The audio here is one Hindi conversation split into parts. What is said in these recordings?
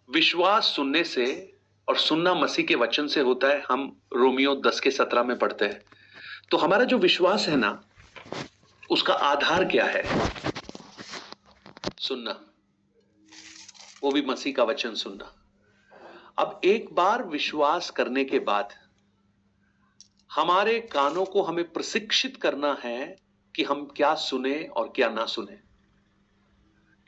विश्वास सुनने से और सुनना मसीह के वचन से होता है। हम रोमियो 10:17 में पढ़ते हैं। तो हमारा जो विश्वास है ना, उसका आधार क्या है? सुनना, वो भी मसीह का वचन सुनना। अब एक बार विश्वास करने के बाद हमारे कानों को हमें प्रशिक्षित करना है कि हम क्या सुने और क्या ना सुने,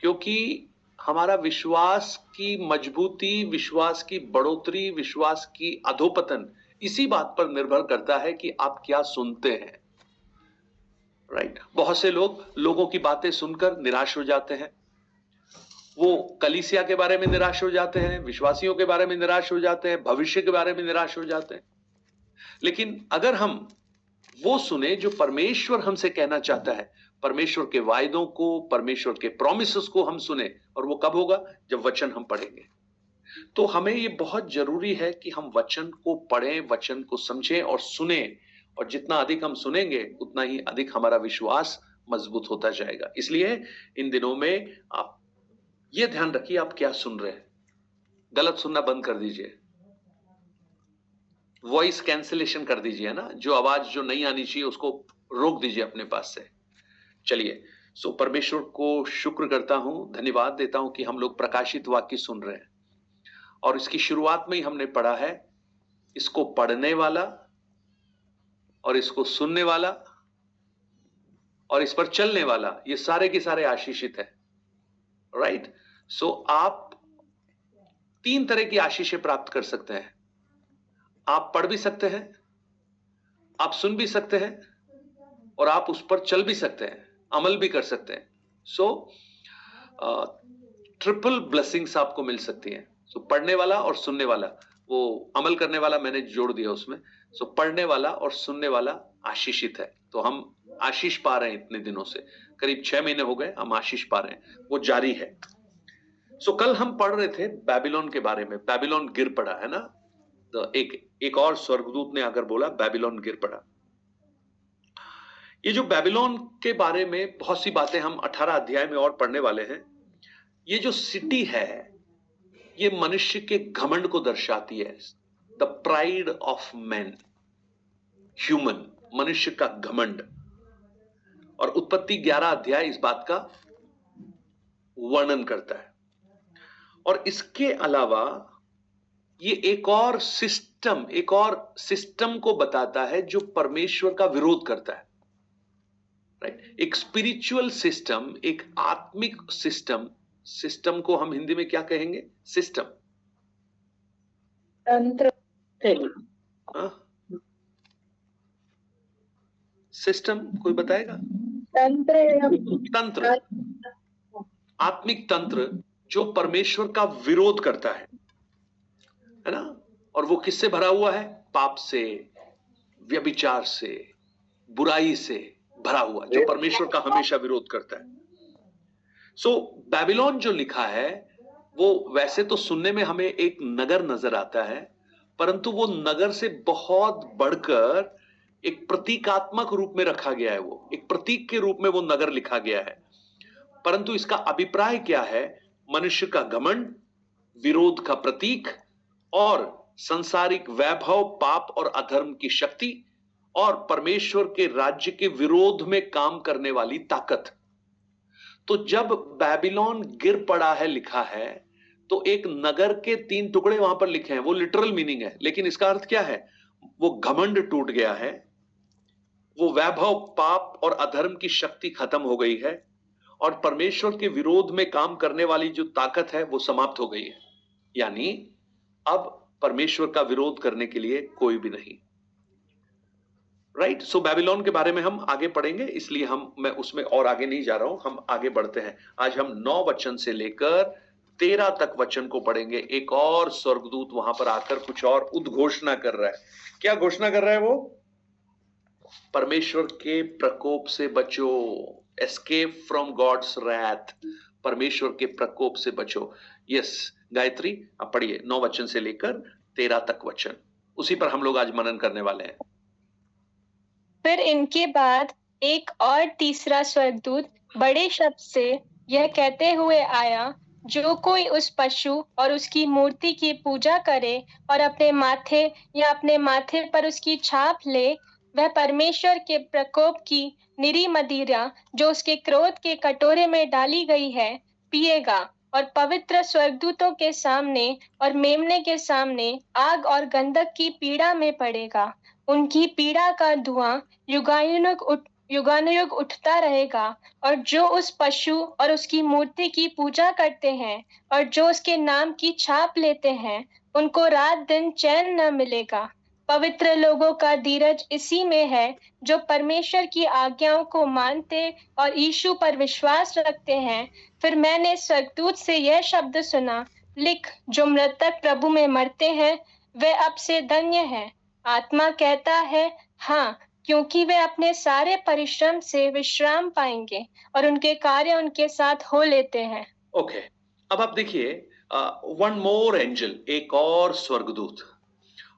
क्योंकि हमारा विश्वास की मजबूती, विश्वास की बढ़ोतरी, विश्वास की अधोपतन इसी बात पर निर्भर करता है कि आप क्या सुनते हैं। राइट? बहुत से लोगों की बातें सुनकर निराश हो जाते हैं। वो कलीसिया के बारे में निराश हो जाते हैं, विश्वासियों के बारे में निराश हो जाते हैं, भविष्य के बारे में निराश हो जाते हैं। लेकिन अगर हम वो सुने जो परमेश्वर हमसे कहना चाहता है, परमेश्वर के वायदों को, परमेश्वर के प्रॉमिसेस को हम सुने, और वो कब होगा? जब वचन हम पढ़ेंगे। तो हमें ये बहुत जरूरी है कि हम वचन को पढ़ें, वचन को समझें और सुने, और जितना अधिक हम सुनेंगे उतना ही अधिक हमारा विश्वास मजबूत होता जाएगा। इसलिए इन दिनों में आप ये ध्यान रखिए आप क्या सुन रहे हैं। गलत सुनना बंद कर दीजिए, वॉइस कैंसिलेशन कर दीजिए ना, जो आवाज जो नहीं आनी चाहिए उसको रोक दीजिए अपने पास से। चलिए, सो परमेश्वर को शुक्र करता हूं, धन्यवाद देता हूं कि हम लोग प्रकाशित वाक्य सुन रहे हैं। और इसकी शुरुआत में ही हमने पढ़ा है, इसको पढ़ने वाला और इसको सुनने वाला और इस पर चलने वाला, ये सारे के सारे आशीषित है। राइट? सो आप 3 तरह की आशीषें प्राप्त कर सकते हैं। आप पढ़ भी सकते हैं, आप सुन भी सकते हैं, और आप उस पर चल भी सकते हैं, अमल भी कर सकते हैं। सो ट्रिपल ब्लेसिंग्स आपको मिल सकती हैं। सो पढ़ने वाला और सुनने वाला, वो अमल करने वाला मैंने जोड़ दिया उसमें। सो पढ़ने वाला और सुनने वाला आशीषित है। तो हम आशीष पा रहे हैं इतने दिनों से, करीब 6 महीने हो गए हम आशीष पा रहे हैं, वो जारी है। सो कल हम पढ़ रहे थे बेबीलोन के बारे में। बेबीलोन गिर पड़ा है ना, तो एक और स्वर्गदूत ने आकर बोला बेबीलोन गिर पड़ा। ये जो बेबीलोन के बारे में बहुत सी बातें हम 18 अध्याय में और पढ़ने वाले हैं। ये जो सिटी है, ये मनुष्य के घमंड को दर्शाती है। The pride of man, human, मनुष्य का घमंड। और उत्पत्ति 11 अध्याय इस बात का वर्णन करता है। और इसके अलावा ये एक और सिस्टम को बताता है जो परमेश्वर का विरोध करता है। राइट? एक स्पिरिचुअल सिस्टम, एक आत्मिक सिस्टम को हम हिंदी में क्या कहेंगे? सिस्टम, तंत्र। सिस्टम कोई बताएगा? तंत्र, आत्मिक तंत्र जो परमेश्वर का विरोध करता है ना? और वो किससे भरा हुआ है? पाप से, व्यभिचार से, बुराई से भरा हुआ, जो परमेश्वर का हमेशा विरोध करता है। सो बेबीलोन जो लिखा है, वो वैसे तो सुनने में हमें एक नगर नजर आता है, परंतु वो नगर से बहुत बढ़कर एक प्रतीकात्मक रूप में रखा गया है। वो एक प्रतीक के रूप में वो नगर लिखा गया है। परंतु इसका अभिप्राय क्या है? मनुष्य का घमंड, विरोध का प्रतीक, और संसारिक वैभव, पाप और अधर्म की शक्ति, और परमेश्वर के राज्य के विरोध में काम करने वाली ताकत। तो जब बेबीलोन गिर पड़ा है लिखा है, तो एक नगर के 3 टुकड़े वहां पर लिखे हैं। वो लिटरल मीनिंग है, लेकिन इसका अर्थ क्या है? वो घमंड टूट गया है, वो वैभव, पाप और अधर्म की शक्ति खत्म हो गई है, और परमेश्वर के विरोध में काम करने वाली जो ताकत है वो समाप्त हो गई है। यानी अब परमेश्वर का विरोध करने के लिए कोई भी नहीं। राइट? सो बेबीलोन के बारे में हम आगे पढ़ेंगे, इसलिए मैं उसमें और आगे नहीं जा रहा हूं, हम आगे बढ़ते हैं। आज हम 9 वचन से लेकर 13 तक वचन को पढ़ेंगे। एक और स्वर्गदूत वहां पर आकर कुछ और उद्घोषणा कर रहा है। क्या घोषणा कर रहा है वो? परमेश्वर के प्रकोप से बचो, एस्केप फ्रॉम गॉड्स रैथ, परमेश्वर के प्रकोप से बचो। यस गायत्री, आप पढ़िए 9 वचन से लेकर 13 तक वचन, उसी पर हम लोग आज मनन करने वाले हैं। फिर इनके बाद एक और तीसरा स्वर्गदूत बड़े शब्द से यह कहते हुए आया, जो कोई उस पशु और उसकी मूर्ति की पूजा करे और अपने माथे या अपने माथे पर उसकी छाप ले, वह परमेश्वर के प्रकोप की निरी मदिरा जो उसके क्रोध के कटोरे में डाली गई है, पिएगा और पवित्र स्वर्गदूतों के सामने और मेम्ने के सामने आग और गंधक की पीड़ा में पड़ेगा। उनकी पीड़ा का धुआं युगानुयुग उठता रहेगा। और जो उस पशु और उसकी मूर्ति की पूजा करते हैं और जो उसके नाम की छाप लेते हैं, उनको रात दिन चैन न मिलेगा। पवित्र लोगों का धीरज इसी में है जो परमेश्वर की आज्ञाओं को मानते और यीशु पर विश्वास रखते हैं। फिर मैंने स्वर्गदूत से यह शब्द सुना, लिख, जो मृतक प्रभु में मरते हैं वे अब से धन्य हैं। आत्मा कहता है, हाँ, क्योंकि वे अपने सारे परिश्रम से विश्राम पाएंगे और उनके कार्य उनके साथ हो लेते हैं। ओके, अब आप देखिए, वन मोर एंजल, एक और स्वर्गदूत।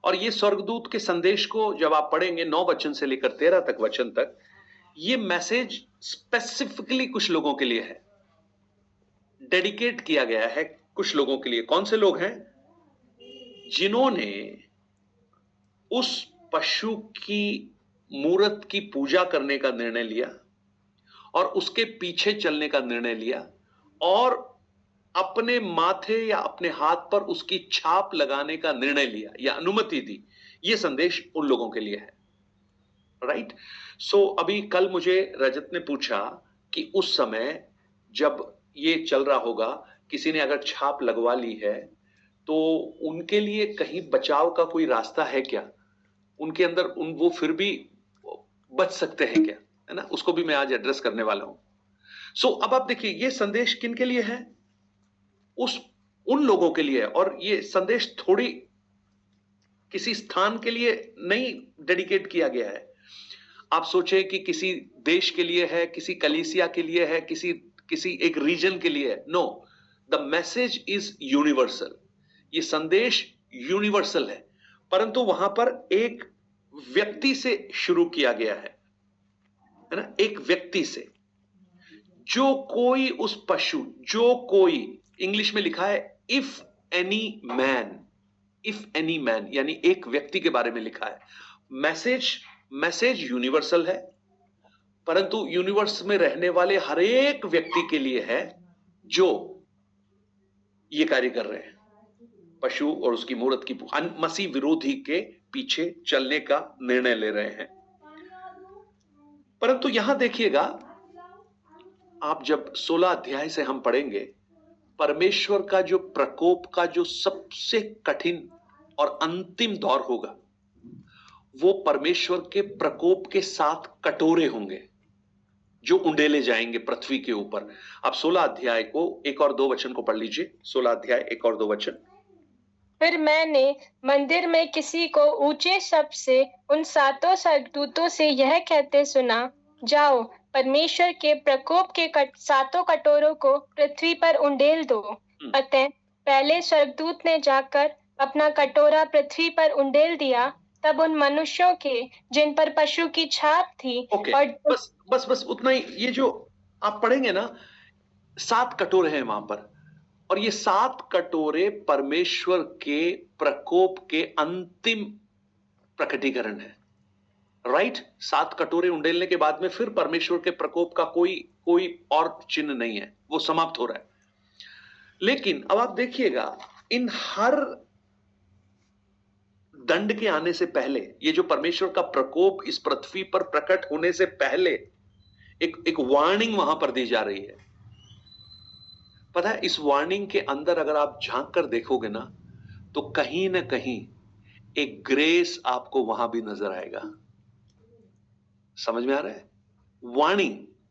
और ये स्वर्गदूत के संदेश को जब आप पढ़ेंगे 9 वचन से लेकर 13 तक वचन तक, ये मैसेज स्पेसिफिकली कुछ लोगों के लिए है, डेडिकेट किया गया है कुछ लोगों के लिए। कौन से लोग हैं? जिन्होंने उस पशु की मूर्त की पूजा करने का निर्णय लिया और उसके पीछे चलने का निर्णय लिया और अपने माथे या अपने हाथ पर उसकी छाप लगाने का निर्णय लिया या अनुमति दी। यह संदेश उन लोगों के लिए है, राइट? सो अभी कल मुझे रजत ने पूछा कि उस समय जब ये चल रहा होगा, किसी ने अगर छाप लगवा ली है तो उनके लिए कहीं बचाव का कोई रास्ता है क्या? उनके अंदर वो फिर भी बच सकते हैं क्या? है ना, उसको भी मैं आज एड्रेस करने वाला हूं। सो अब आप देखिए, ये संदेश किन के लिए है? उन लोगों के लिए है। और ये संदेश थोड़ी किसी स्थान के लिए नहीं डेडिकेट किया गया है। आप सोचे कि किसी देश के लिए है, किसी कलीसिया के लिए है, किसी एक रीजन के लिए है। No, the message is universal. ये संदेश यूनिवर्सल है, परंतु वहां पर एक व्यक्ति से शुरू किया गया है ना, एक व्यक्ति से। जो कोई उस पशु, जो कोई, इंग्लिश में लिखा है इफ एनी मैन, यानी एक व्यक्ति के बारे में लिखा है। मैसेज यूनिवर्सल है, परंतु यूनिवर्स में रहने वाले हर एक व्यक्ति के लिए है जो ये कार्य कर रहे हैं, पशु और उसकी मूर्त की मसीह विरोधी के पीछे चलने का निर्णय ले रहे हैं। परंतु यहां देखिएगा, आप जब 16 अध्याय से हम पढ़ेंगे, परमेश्वर का जो प्रकोप का जो सबसे कठिन और अंतिम दौर होगा, वो परमेश्वर के प्रकोप के 7 कटोरे होंगे जो उंडेले जाएंगे पृथ्वी के ऊपर। आप 16 अध्याय को 1 और 2 वचन को पढ़ लीजिए। 16 अध्याय 1 और 2 वचन। फिर मैंने मंदिर में किसी को ऊंचे शब्द से उन 7 स्वर्गदूतों से यह कहते सुना, जाओ, परमेश्वर के प्रकोप के 7 कटोरों को पृथ्वी पर उंडेल दो। अतः पहले स्वर्गदूत ने जाकर अपना कटोरा पृथ्वी पर उंडेल दिया। तब उन मनुष्यों के जिन पर पशु की छाप थी और बस उतना ही। ये जो आप पढ़ेंगे ना, 7 कटोरे हैं वहां पर, और ये 7 कटोरे परमेश्वर के प्रकोप के अंतिम प्रकटीकरण है, राइट? 7 कटोरे उंडेलने के बाद में फिर परमेश्वर के प्रकोप का कोई और चिन्ह नहीं है, वो समाप्त हो रहा है। लेकिन अब आप देखिएगा, इन हर दंड के आने से पहले, ये जो परमेश्वर का प्रकोप इस पृथ्वी पर प्रकट होने से पहले एक वार्निंग वहां पर दी जा रही है। पता है, इस वार्निंग के अंदर अगर आप झांक कर देखोगे ना, तो कहीं ना कहीं एक ग्रेस आपको वहां भी नजर आएगा। समझ में आ रहा है?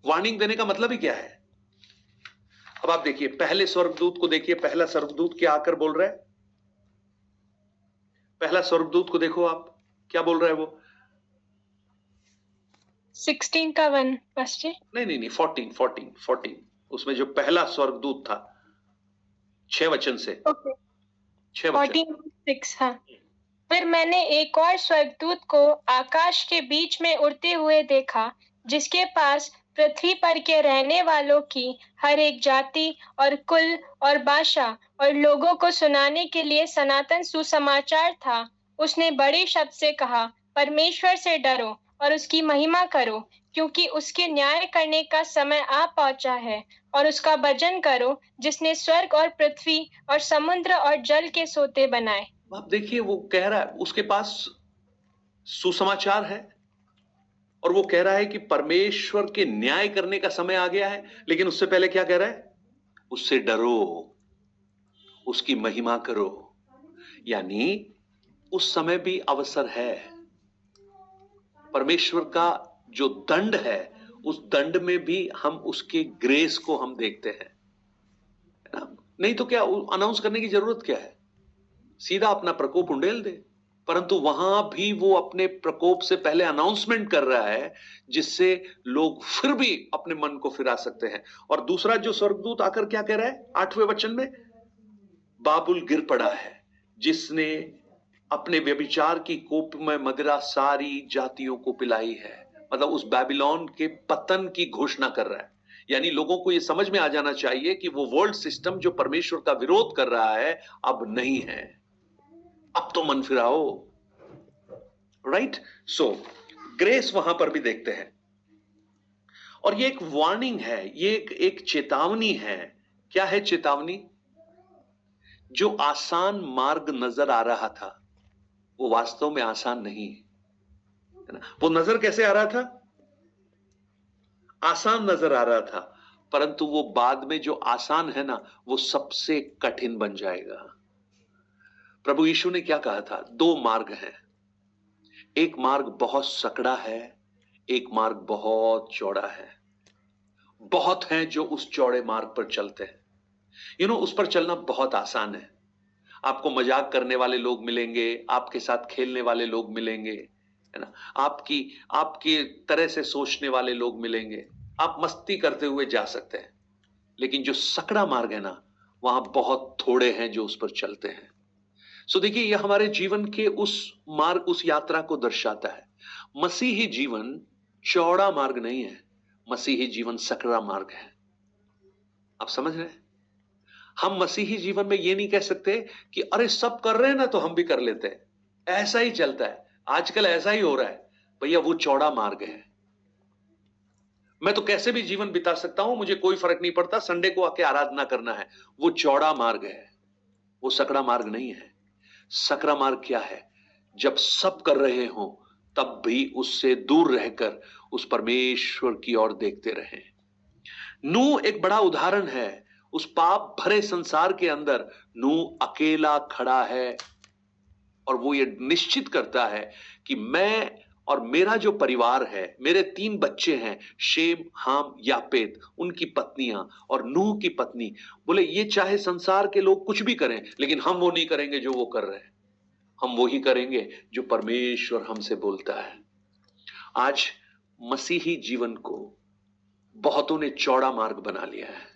वार्निंग देने का मतलब ही क्या है? अब आप देखिए, पहले स्वर्गदूत को देखिए। पहला स्वर्गदूत क्या आकर बोल रहा है? पहला स्वर्गदूत को देखो आप, क्या बोल रहा है वो? 16 का 1 पास्टर? नहीं, 14। उसमें जो पहला स्वर्गदूत था, 6 वचन से। 6 वचन। 14:6। हाँ। फिर मैंने एक और स्वर्गदूत को आकाश के बीच में उड़ते हुए देखा, जिसके पास पृथ्वी पर के रहने वालों की हर एक जाति और कुल और भाषा और लोगों को सुनाने के लिए सनातन सुसमाचार था। उसने बड़े शब्द से कहा, परमेश्वर से डरो और उसकी महिमा करो, क्योंकि उसके न्याय करने का समय आ पहुंचा है। और उसका भजन करो, जिसने स्वर्ग और पृथ्वी और समुद्र और जल के सोते बनाए। आप देखिए, वो कह रहा है उसके पास सुसमाचार है और वो कह रहा है कि परमेश्वर के न्याय करने का समय आ गया है। लेकिन उससे पहले क्या कह रहा है? उससे डरो, उसकी महिमा करो। यानी उस समय भी अवसर है। परमेश्वर का जो दंड है, उस दंड में भी हम उसके ग्रेस को हम देखते हैं, है ना? नहीं तो क्या अनाउंस करने की जरूरत क्या है? सीधा अपना प्रकोप उंडेल दे। परंतु वहां भी वो अपने प्रकोप से पहले अनाउंसमेंट कर रहा है, जिससे लोग फिर भी अपने मन को फिरा सकते हैं। और दूसरा जो स्वर्गदूत आकर क्या कह रहा है 8वें वचन में? बाबुल गिर पड़ा है, जिसने अपने व्यभिचार की कोप में मदिरा सारी जातियों को पिलाई है। मतलब उस बेबीलोन के पतन की घोषणा कर रहा है। यानी लोगों को यह समझ में आ जाना चाहिए कि वो वर्ल्ड सिस्टम जो परमेश्वर का विरोध कर रहा है, अब नहीं है। अब तो मन फिराओ। राइट? सो ग्रेस वहां पर भी देखते हैं। और ये एक वार्निंग है, ये एक चेतावनी है। क्या है चेतावनी? जो आसान मार्ग नजर आ रहा था, वो वास्तव में आसान नहीं है ना? वो नजर कैसे आ रहा था? आसान नजर आ रहा था, परंतु वो बाद में जो आसान है ना, वो सबसे कठिन बन जाएगा। प्रभु यीशु ने क्या कहा था? 2 मार्ग हैं। एक मार्ग बहुत सकड़ा है, एक मार्ग बहुत चौड़ा है। बहुत हैं जो उस चौड़े मार्ग पर चलते हैं। उस पर चलना बहुत आसान है। आपको मजाक करने वाले लोग मिलेंगे, आपके साथ खेलने वाले लोग मिलेंगे, है ना? आपकी तरह से सोचने वाले लोग मिलेंगे, आप मस्ती करते हुए जा सकते हैं। लेकिन जो सकड़ा मार्ग है ना, वहां बहुत थोड़े हैं जो उस पर चलते हैं। सो देखिए, यह हमारे जीवन के उस यात्रा को दर्शाता है। मसीही जीवन चौड़ा मार्ग नहीं है, मसीही जीवन सकड़ा मार्ग है। आप समझ रहे हैं? हम मसीही जीवन में ये नहीं कह सकते कि अरे सब कर रहे हैं ना तो हम भी कर लेते हैं, ऐसा ही चलता है, आजकल ऐसा ही हो रहा है। भैया, वो चौड़ा मार्ग है। मैं तो कैसे भी जीवन बिता सकता हूं, मुझे कोई फर्क नहीं पड़ता, संडे को आके आराधना करना है। वो चौड़ा मार्ग है, वो सकड़ा मार्ग नहीं है। सकरा मार्ग क्या है? जब सब कर रहे हो तब भी उससे दूर रहकर उस परमेश्वर की ओर देखते रहें। नूह एक बड़ा उदाहरण है। उस पाप भरे संसार के अंदर नूह अकेला खड़ा है और वो ये निश्चित करता है कि मैं और मेरा जो परिवार है, मेरे 3 बच्चे हैं, शेम, हाम, यापेत, उनकी पत्नियां और नूह की पत्नी, बोले ये चाहे संसार के लोग कुछ भी करें, लेकिन हम वो नहीं करेंगे जो वो कर रहे हैं। हम वो ही करेंगे जो परमेश्वर हमसे बोलता है। आज मसीही जीवन को बहुतों ने चौड़ा मार्ग बना लिया है।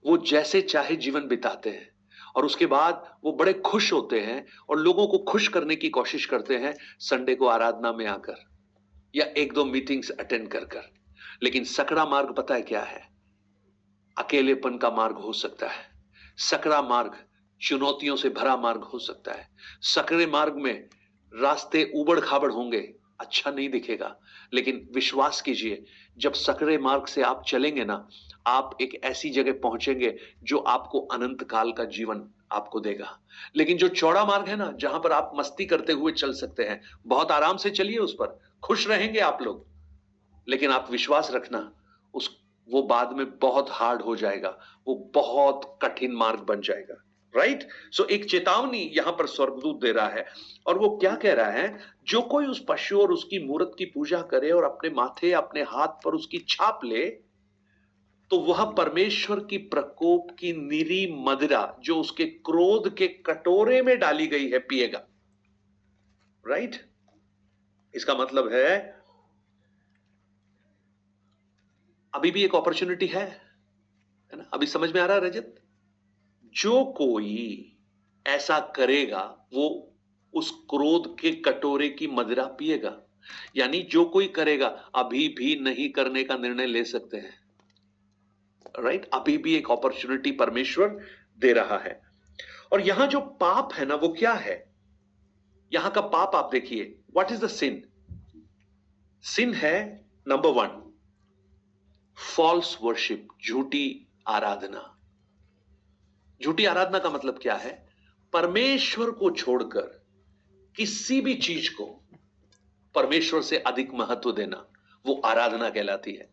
वो जैसे चाहे जीवन बिताते हैं और उसके बाद वो बड़े खुश होते हैं और लोगों को खुश करने की कोशिश करते हैं संडे को आराधना में आकर या 1-2 मीटिंग्स अटेंड कर कर। लेकिन सकरा मार्ग पता है क्या है? अकेलेपन का मार्ग हो सकता है। सकरा मार्ग चुनौतियों से भरा मार्ग हो सकता है। सकरे मार्ग में रास्ते उबड़ खाबड़ होंगे, अच्छा नहीं दिखेगा। लेकिन विश्वास कीजिए, जब सकरे मार्ग से आप चलेंगे ना, आप एक ऐसी जगह पहुंचेंगे जो आपको अनंत काल का जीवन आपको देगा। लेकिन जो चौड़ा मार्ग है ना, जहां पर आप मस्ती करते हुए चल सकते हैं, बहुत आराम से चलिए उस पर, खुश रहेंगे आप लोग। लेकिन आप विश्वास रखना, उस वो बाद में बहुत हार्ड हो जाएगा, वो बहुत कठिन मार्ग बन जाएगा। राइट? सो एक चेतावनी यहां पर स्वर्गदूत दे रहा है। और वो क्या कह रहा है? जो कोई उस पशु और उसकी मूर्त की पूजा करे और अपने माथे, अपने हाथ पर उसकी छाप ले, तो वह परमेश्वर की प्रकोप की निरी मदिरा जो उसके क्रोध के कटोरे में डाली गई है, पिएगा। राइट? इसका मतलब है अभी भी एक अपॉर्चुनिटी है ना? अभी समझ में आ रहा है रजत? जो कोई ऐसा करेगा वो उस क्रोध के कटोरे की मदिरा पिएगा। यानी जो कोई करेगा, अभी भी नहीं करने का निर्णय ले सकते हैं, राइट? अभी भी एक अपॉर्चुनिटी परमेश्वर दे रहा है। और यहां जो पाप है ना, वो क्या है? यहां का पाप आप देखिए, व्हाट इज द सिन? सिन है नंबर 1, फॉल्स वर्शिप, झूठी आराधना। झूठी आराधना का मतलब क्या है? परमेश्वर को छोड़कर किसी भी चीज को परमेश्वर से अधिक महत्व देना, वो आराधना कहलाती है।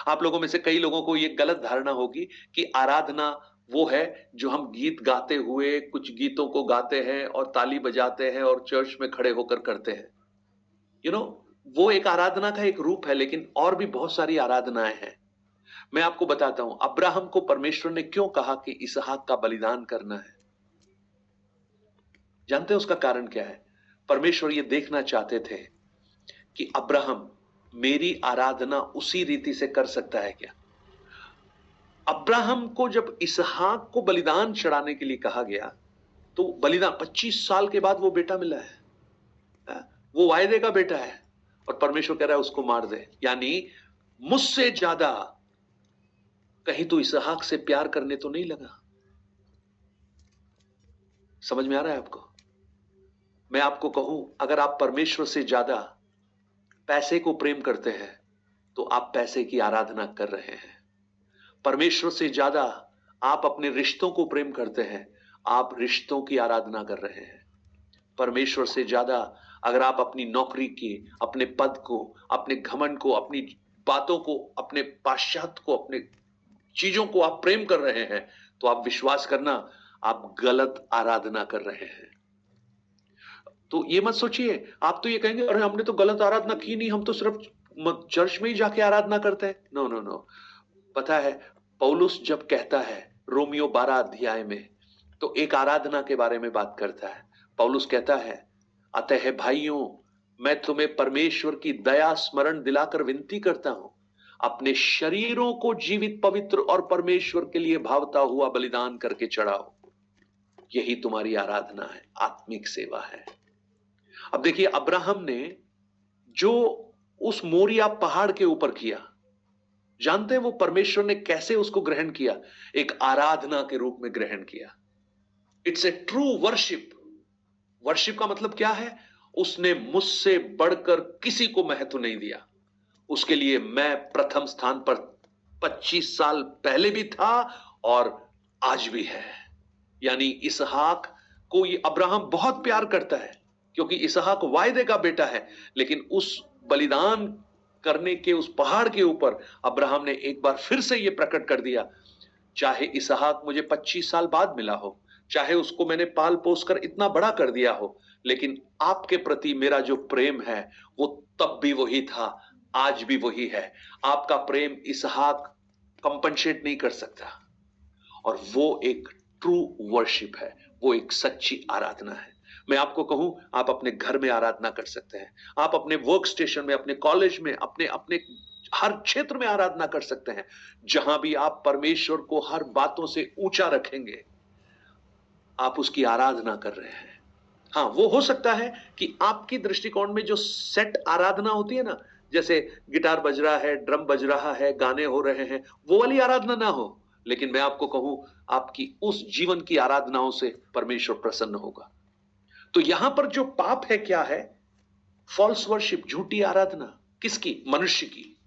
आप लोगों में से कई लोगों को यह गलत धारणा होगी कि आराधना वो है जो हम गीत गाते हुए कुछ गीतों को गाते हैं और ताली बजाते हैं और चर्च में खड़े होकर करते हैं। वो एक आराधना का एक रूप है, लेकिन और भी बहुत सारी आराधनाएं हैं। मैं आपको बताता हूं, अब्राहम को परमेश्वर ने क्यों कहा कि इसहाक का बलिदान करना है? जानते हैं उसका कारण क्या है? परमेश्वर ये देखना चाहते थे कि अब्राहम मेरी आराधना उसी रीति से कर सकता है क्या। अब्राहम को जब इसहाक को बलिदान चढ़ाने के लिए कहा गया, तो बलिदान 25 साल के बाद वो बेटा मिला है, वो वायदे का बेटा है, और परमेश्वर कह रहा है उसको मार दे। यानी मुझसे ज्यादा कहीं तो इसहाक से प्यार करने तो नहीं लगा। समझ में आ रहा है आपको? मैं आपको कहूं, अगर आप परमेश्वर से ज्यादा पैसे को प्रेम करते हैं तो आप पैसे की आराधना कर रहे हैं। परमेश्वर से ज्यादा आप अपने रिश्तों को प्रेम करते हैं, आप रिश्तों की आराधना कर रहे हैं। परमेश्वर से ज्यादा अगर आप अपनी नौकरी की, अपने पद को, अपने घमंड को, अपनी बातों को, अपने पाश्चात्य को, अपने चीजों को आप प्रेम कर रहे हैं, तो आप विश्वास करना, आप गलत आराधना कर रहे हैं। तो ये मत सोचिए, आप तो ये कहेंगे अरे हमने तो गलत आराधना की नहीं, हम तो सिर्फ चर्च में ही जाके आराधना करते हैं। No no no. पता है, पौलुस जब कहता है रोमियो 12 अध्याय में, तो एक आराधना के बारे में बात करता है। पौलुस कहता है, अतः भाइयों, मैं तुम्हें परमेश्वर की दया स्मरण दिलाकर विनती करता हूं, अपने शरीरों को जीवित, पवित्र और परमेश्वर के लिए भावता हुआ बलिदान करके चढ़ाओ। यही तुम्हारी आराधना है, आत्मिक सेवा है। अब देखिए, अब्राहम ने जो उस मोरिया पहाड़ के ऊपर किया, जानते हैं वो परमेश्वर ने कैसे उसको ग्रहण किया? एक आराधना के रूप में ग्रहण किया। It's a true worship. Worship का मतलब क्या है? उसने मुझसे बढ़कर किसी को महत्व नहीं दिया। उसके लिए मैं प्रथम स्थान पर 25 साल पहले भी था और आज भी है। यानी इसहाक को ये अब्राहम बहुत प्यार करता है, क्योंकि इसहाक वायदे का बेटा है। लेकिन उस बलिदान करने के उस पहाड़ के ऊपर अब्राहम ने एक बार फिर से यह प्रकट कर दिया, चाहे इसहाक मुझे 25 साल बाद मिला हो, चाहे उसको मैंने पाल पोस कर इतना बड़ा कर दिया हो, लेकिन आपके प्रति मेरा जो प्रेम है वो तब भी वही था, आज भी वही है। आपका प्रेम इसहाक कंपनसेट नहीं कर सकता। और वो एक ट्रू वर्शिप है, वो एक सच्ची आराधना है। मैं आपको कहूं, आप अपने घर में आराधना कर सकते हैं, आप अपने वर्क स्टेशन में, अपने कॉलेज में, अपने अपने हर क्षेत्र में आराधना कर सकते हैं। जहां भी आप परमेश्वर को हर बातों से ऊंचा रखेंगे, आप उसकी आराधना कर रहे हैं। हाँ, वो हो सकता है कि आपकी दृष्टिकोण में जो सेट आराधना होती है ना, जैसे गिटार बज रहा है, ड्रम बज रहा है, गाने हो रहे हैं, वो वाली आराधना ना हो। लेकिन मैं आपको कहूं, आपकी उस जीवन की आराधनाओं से परमेश्वर प्रसन्न होगा। तो यहां पर जो पाप है क्या है? फॉल्स वर्शिप, झूठी आराधना। किसकी? मनुष्य की,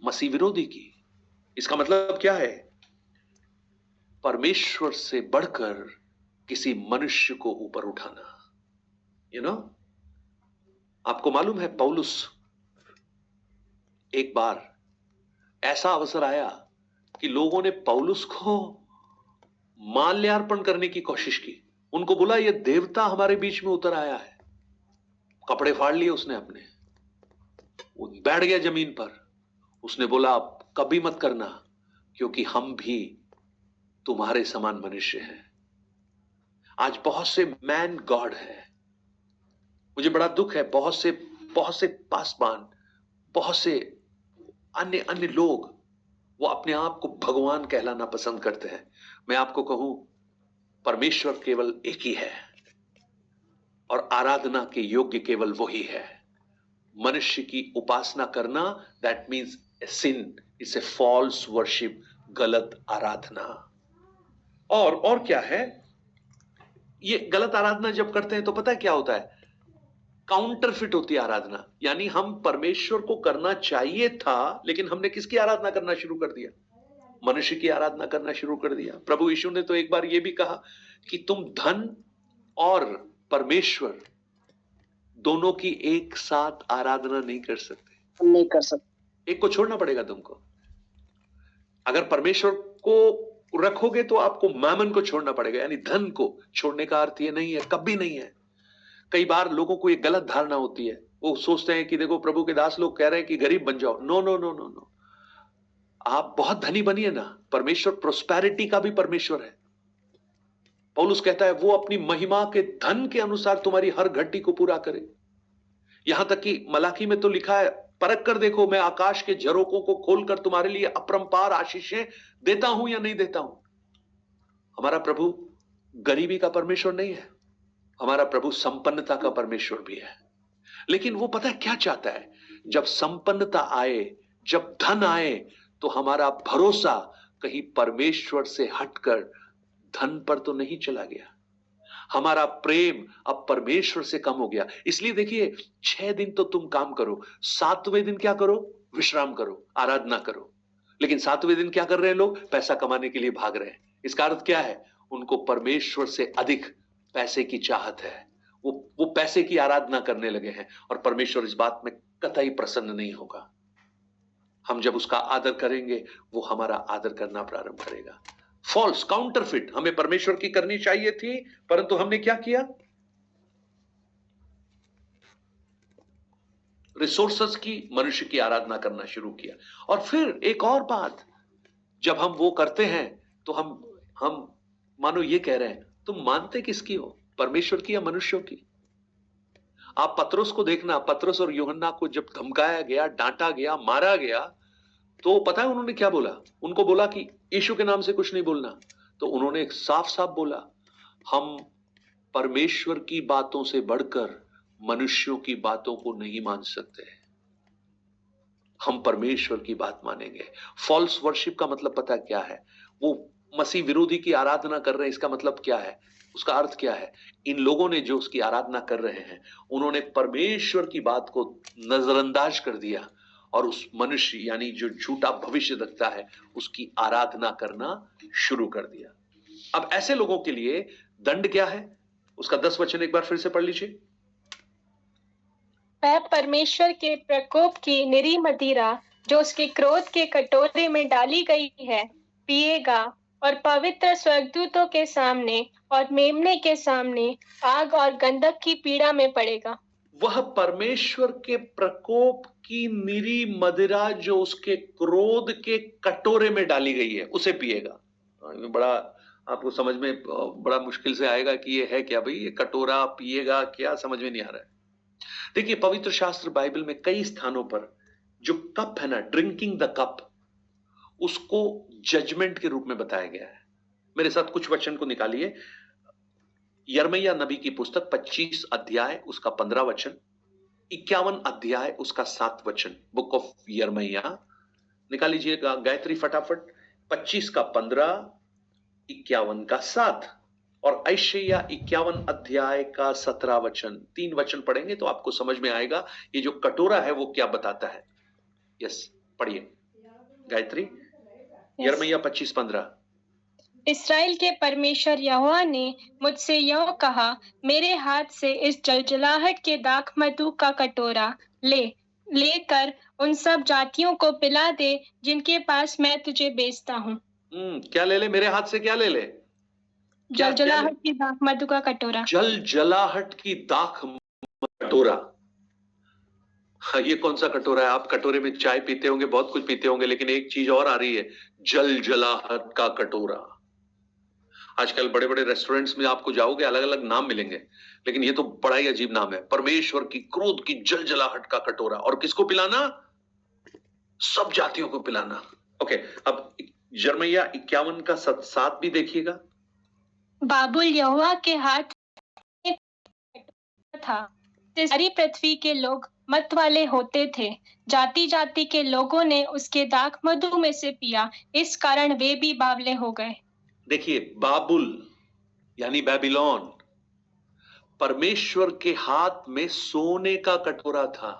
मसीह विरोधी की। इसका मतलब क्या है? परमेश्वर से बढ़कर किसी मनुष्य को ऊपर उठाना। आपको मालूम है, पौलुस, एक बार ऐसा अवसर आया कि लोगों ने पौलुस को माल्यार्पण करने की कोशिश की। उनको बोला, ये देवता हमारे बीच में उतर आया है। कपड़े फाड़ लिए उसने अपने, वो बैठ गया जमीन पर। उसने बोला, अब कभी मत करना, क्योंकि हम भी तुम्हारे समान मनुष्य हैं। आज बहुत से मैन गॉड है। मुझे बड़ा दुख है, बहुत से पासवान, बहुत से अन्य अन्य लोग, वो अपने आप को भगवान कहलाना पसंद करते हैं। मैं आपको कहूं, परमेश्वर केवल एक ही है और आराधना के योग्य केवल वही है। मनुष्य की उपासना करना, that means sin, it's a false worship, गलत आराधना। और क्या है, ये गलत आराधना जब करते हैं तो पता है क्या होता है, काउंटरफिट होती है आराधना। यानी हम परमेश्वर को करना चाहिए था, लेकिन हमने किसकी आराधना करना शुरू कर दिया? मनुष्य की आराधना करना शुरू कर दिया। प्रभु यीशु ने तो एक बार यह भी कहा कि तुम धन और परमेश्वर दोनों की एक साथ आराधना नहीं कर सकते। एक को छोड़ना पड़ेगा तुमको। अगर परमेश्वर को रखोगे तो आपको मैमन को छोड़ना पड़ेगा, यानी धन को छोड़ने का अर्थ ये नहीं है, कभी नहीं है। कई बार लोगों को एक गलत धारणा होती है, वो सोचते हैं कि देखो प्रभु के दास लोग कह रहे हैं कि गरीब बन जाओ। No no no no no, आप बहुत धनी बनिए ना, परमेश्वर प्रोस्पेरिटी का भी परमेश्वर है। पौलुस कहता है वो अपनी महिमा के धन के अनुसार तुम्हारी हर घटी को पूरा करे। यहां तक कि मलाकी में तो लिखा है, परख कर देखो मैं आकाश के झरोकों को खोलकर तुम्हारे लिए अपरंपार आशीषें देता हूं या नहीं देता हूं। हमारा प्रभु गरीबी का परमेश्वर नहीं है, हमारा प्रभु संपन्नता का परमेश्वर भी है। लेकिन वो पता है क्या चाहता है, जब संपन्नता आए, जब धन आए, तो हमारा भरोसा कहीं परमेश्वर से हटकर धन पर तो नहीं चला गया। हमारा प्रेम अब परमेश्वर से कम हो गया। इसलिए देखिए, 6 दिन तो तुम काम करो, 7वें दिन क्या करो? विश्राम करो, आराधना करो। लेकिन 7वें दिन क्या कर रहे हैं लोग? पैसा कमाने के लिए भाग रहे हैं। इसका अर्थ क्या है? उनको परमेश्वर से अधिक पैसे की चाहत है। वो पैसे की आराधना करने लगे हैं, और परमेश्वर इस बात में कतई प्रसन्न नहीं होगा। हम जब उसका आदर करेंगे, वो हमारा आदर करना प्रारंभ करेगा। फॉल्स, काउंटरफिट हमें परमेश्वर की करनी चाहिए थी, परंतु हमने क्या किया? रिसोर्सेस की, मनुष्य की आराधना करना शुरू किया। और फिर एक और बात, जब हम वो करते हैं तो हम मानो ये कह रहे हैं, तुम मानते किसकी हो, परमेश्वर की या मनुष्यों की? आप पतरस को देखना, पतरस और यूहन्ना को जब धमकाया गया, डांटा गया, मारा गया, तो पता है उन्होंने क्या बोला? उनको बोला कि यीशु के नाम से कुछ नहीं बोलना। तो उन्होंने साफ साफ बोला, हम परमेश्वर की बातों से बढ़कर मनुष्यों की बातों को नहीं मान सकते, हम परमेश्वर की बात मानेंगे। फॉल्स वर्शिप का मतलब पता क्या है? वो मसीह विरोधी की आराधना कर रहे हैं। इसका मतलब क्या है? उसका अर्थ क्या है? इन लोगों ने जो उसकी आराधना कर रहे हैं, उन्होंने परमेश्वर की बात को नजरअंदाज कर दिया और उस मनुष्य यानी जो झूठा भविष्य रखता है, उसकी आराधना करना शुरू कर दिया। अब ऐसे लोगों के लिए दंड क्या है? उसका 10 वचन एक बार फिर से पढ़ लीजिए। वह परमेश्वर के प्रकोप की निरी मदिरा जो उसके क्रोध के कटोरे में डाली गई है पिएगा, और पवित्र स्वर्गदूतों के सामने और मेमने के सामने आग और गंधक की पीड़ा में पड़ेगा। वह परमेश्वर के प्रकोप की निरी मदिरा जो उसके क्रोध के कटोरे में डाली गई है, उसे पिएगा। बड़ा आपको समझ में बड़ा मुश्किल से आएगा कि ये है क्या भाई, ये कटोरा पिएगा क्या, समझ में नहीं आ रहा है। देखिए, पवित्र शास्त्र बाइबल में कई स्थानों पर जो कप है ना, ड्रिंकिंग द कप, उसको जजमेंट के रूप में बताया गया है। मेरे साथ कुछ वचन को निकालिए। यिर्मयाह नबी की पुस्तक 25 अध्याय उसका 15 वचन, 51 अध्याय उसका 7 वचन, बुक ऑफ यिर्मयाह निकाल लीजिएगा गायत्री फटाफट। 25 का 15, 51 का 7 और यशायाह 51 अध्याय का 17 वचन। 3 वचन पढ़ेंगे तो आपको समझ में आएगा ये जो कटोरा है वो क्या बताता है। यस, पढ़िए गायत्री। यिर्मयाह 25:15। इस्राएल के परमेश्वर यहोवा ने मुझसे यूं कहा, मेरे हाथ से इस जलजलाहट के दाखमधु का कटोरा लेकर उन सब जातियों को पिला दे जिनके पास मैं तुझे भेजता हूँ। क्या ले ले? मेरे हाथ से क्या ले ले? जलजलाहट की दाखमधु का कटोरा। जलजलाहट की दाख कटोरा। ये कौन सा कटोरा है? आप कटोरे में चाय पीते होंगे, बहुत कुछ पीते होंगे, लेकिन एक चीज और आ रही है, जलजलाहट का कटोरा। आजकल बड़े बड़े रेस्टोरेंट्स में आपको जाओगे, अलग अलग नाम मिलेंगे, लेकिन ये तो बड़ा ही अजीब नाम है, परमेश्वर की क्रोध की जलजलाहट का कटोरा। और किसको पिलाना? सब जातियों को पिलाना। ओके, अब यिर्मयाह 51 का 7 भी देखिएगा। बाबुल यहोवा के हाथ में था, सारी पृथ्वी के लोग मत वाले होते थे। जाति जाति के लोगों ने उसके दाख मधु में से पिया, इस कारण वे भी बावले हो गए। देखिए, बाबुल यानी बेबीलोन परमेश्वर के हाथ में सोने का कटोरा था।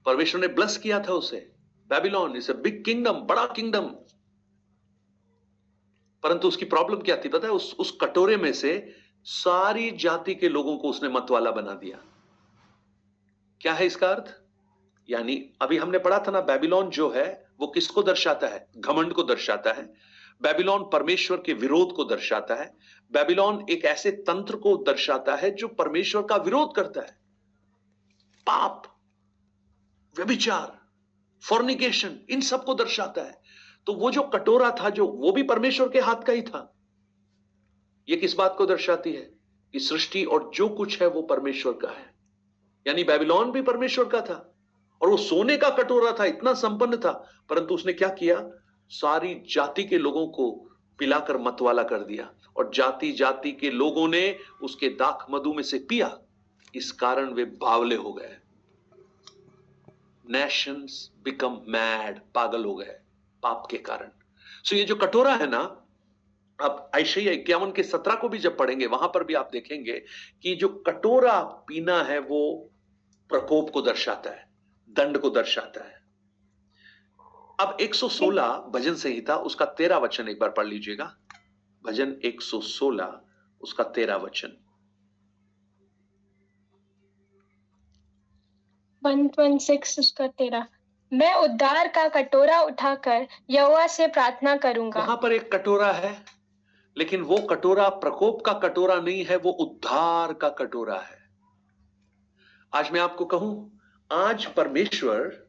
परमेश्वर ने ब्लेस किया था उसे। Babylon is a big kingdom, बड़ा किंगडम। परंतु उसकी प्रॉब्लम क्या थी पता है? उस कटोरे में से सारी जाति के लोगों को उसने मतवाला बना दिया। क्या है इसका अर्थ? यानी अभी हमने पढ़ा था ना, बेबीलोन जो है वो किसको दर्शाता है? घमंड को दर्शाता है। बेबीलोन परमेश्वर के विरोध को दर्शाता है। बेबीलोन एक ऐसे तंत्र को दर्शाता है जो परमेश्वर का विरोध करता है। पाप, व्यभिचार, फॉर्निकेशन, इन सब को दर्शाता है। तो वो जो कटोरा था, जो वो भी परमेश्वर के हाथ का ही था। ये किस बात को दर्शाती है? कि सृष्टि और जो कुछ है वो परमेश्वर का है। यानी बेबीलोन भी परमेश्वर का था और वो सोने का कटोरा था, इतना संपन्न था, परंतु उसने क्या किया? सारी जाति के लोगों को पिलाकर मतवाला कर दिया और जाति जाति के लोगों ने उसके दाख मधु में से पिया, इस कारण वे बावले हो गए। नेशंस बिकम मैड, पागल हो गए पाप के कारण। सो ये जो कटोरा है ना, आप यशायाह 51 के 17 को भी जब पढ़ेंगे, वहां पर भी आप देखेंगे कि जो कटोरा पीना है वो प्रकोप को दर्शाता है, दंड को दर्शाता है। अब 116 भजन संहिता उसका 13 वचन एक बार पढ़ लीजिएगा। भजन 116 उसका 13 वचन। 116 उसका 13। मैं उद्धार का कटोरा उठाकर यहोवा से प्रार्थना करूंगा। वहां पर एक कटोरा है, लेकिन वो कटोरा प्रकोप का कटोरा नहीं है, वो उद्धार का कटोरा है। आज मैं आपको कहूं, आज परमेश्वर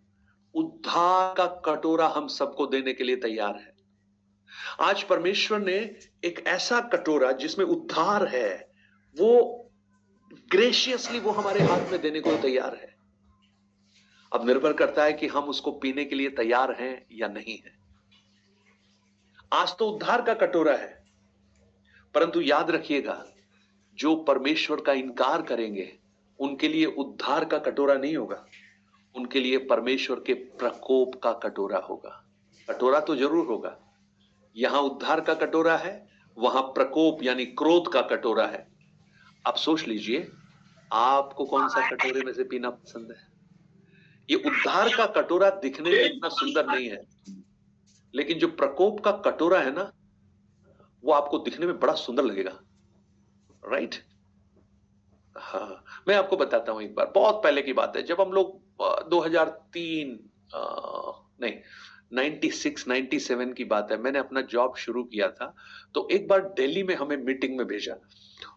उद्धार का कटोरा हम सबको देने के लिए तैयार है। आज परमेश्वर ने एक ऐसा कटोरा जिसमें उद्धार है, वो ग्रेशियसली वो हमारे हाथ में देने को तैयार है। अब निर्भर करता है कि हम उसको पीने के लिए तैयार हैं या नहीं है। आज तो उद्धार का कटोरा है, परंतु याद रखिएगा, जो परमेश्वर का इनकार करेंगे उनके लिए उद्धार का कटोरा नहीं होगा, उनके लिए परमेश्वर के प्रकोप का कटोरा होगा। कटोरा तो जरूर होगा। यहां उद्धार का कटोरा है, वहां प्रकोप यानी क्रोध का कटोरा है। आप सोच लीजिए, आपको कौन सा कटोरे में से पीना पसंद है? ये उद्धार का कटोरा दिखने में इतना सुंदर नहीं है, लेकिन जो प्रकोप का कटोरा है ना, वो आपको दिखने में बड़ा सुंदर लगेगा। राइट? हाँ, मैं आपको बताता हूं, एक बार बहुत पहले की बात है, जब हम लोग 2003 नहीं 96 97 की बात है, मैंने अपना जॉब शुरू किया था। तो एक बार दिल्ली में हमें मीटिंग में भेजा,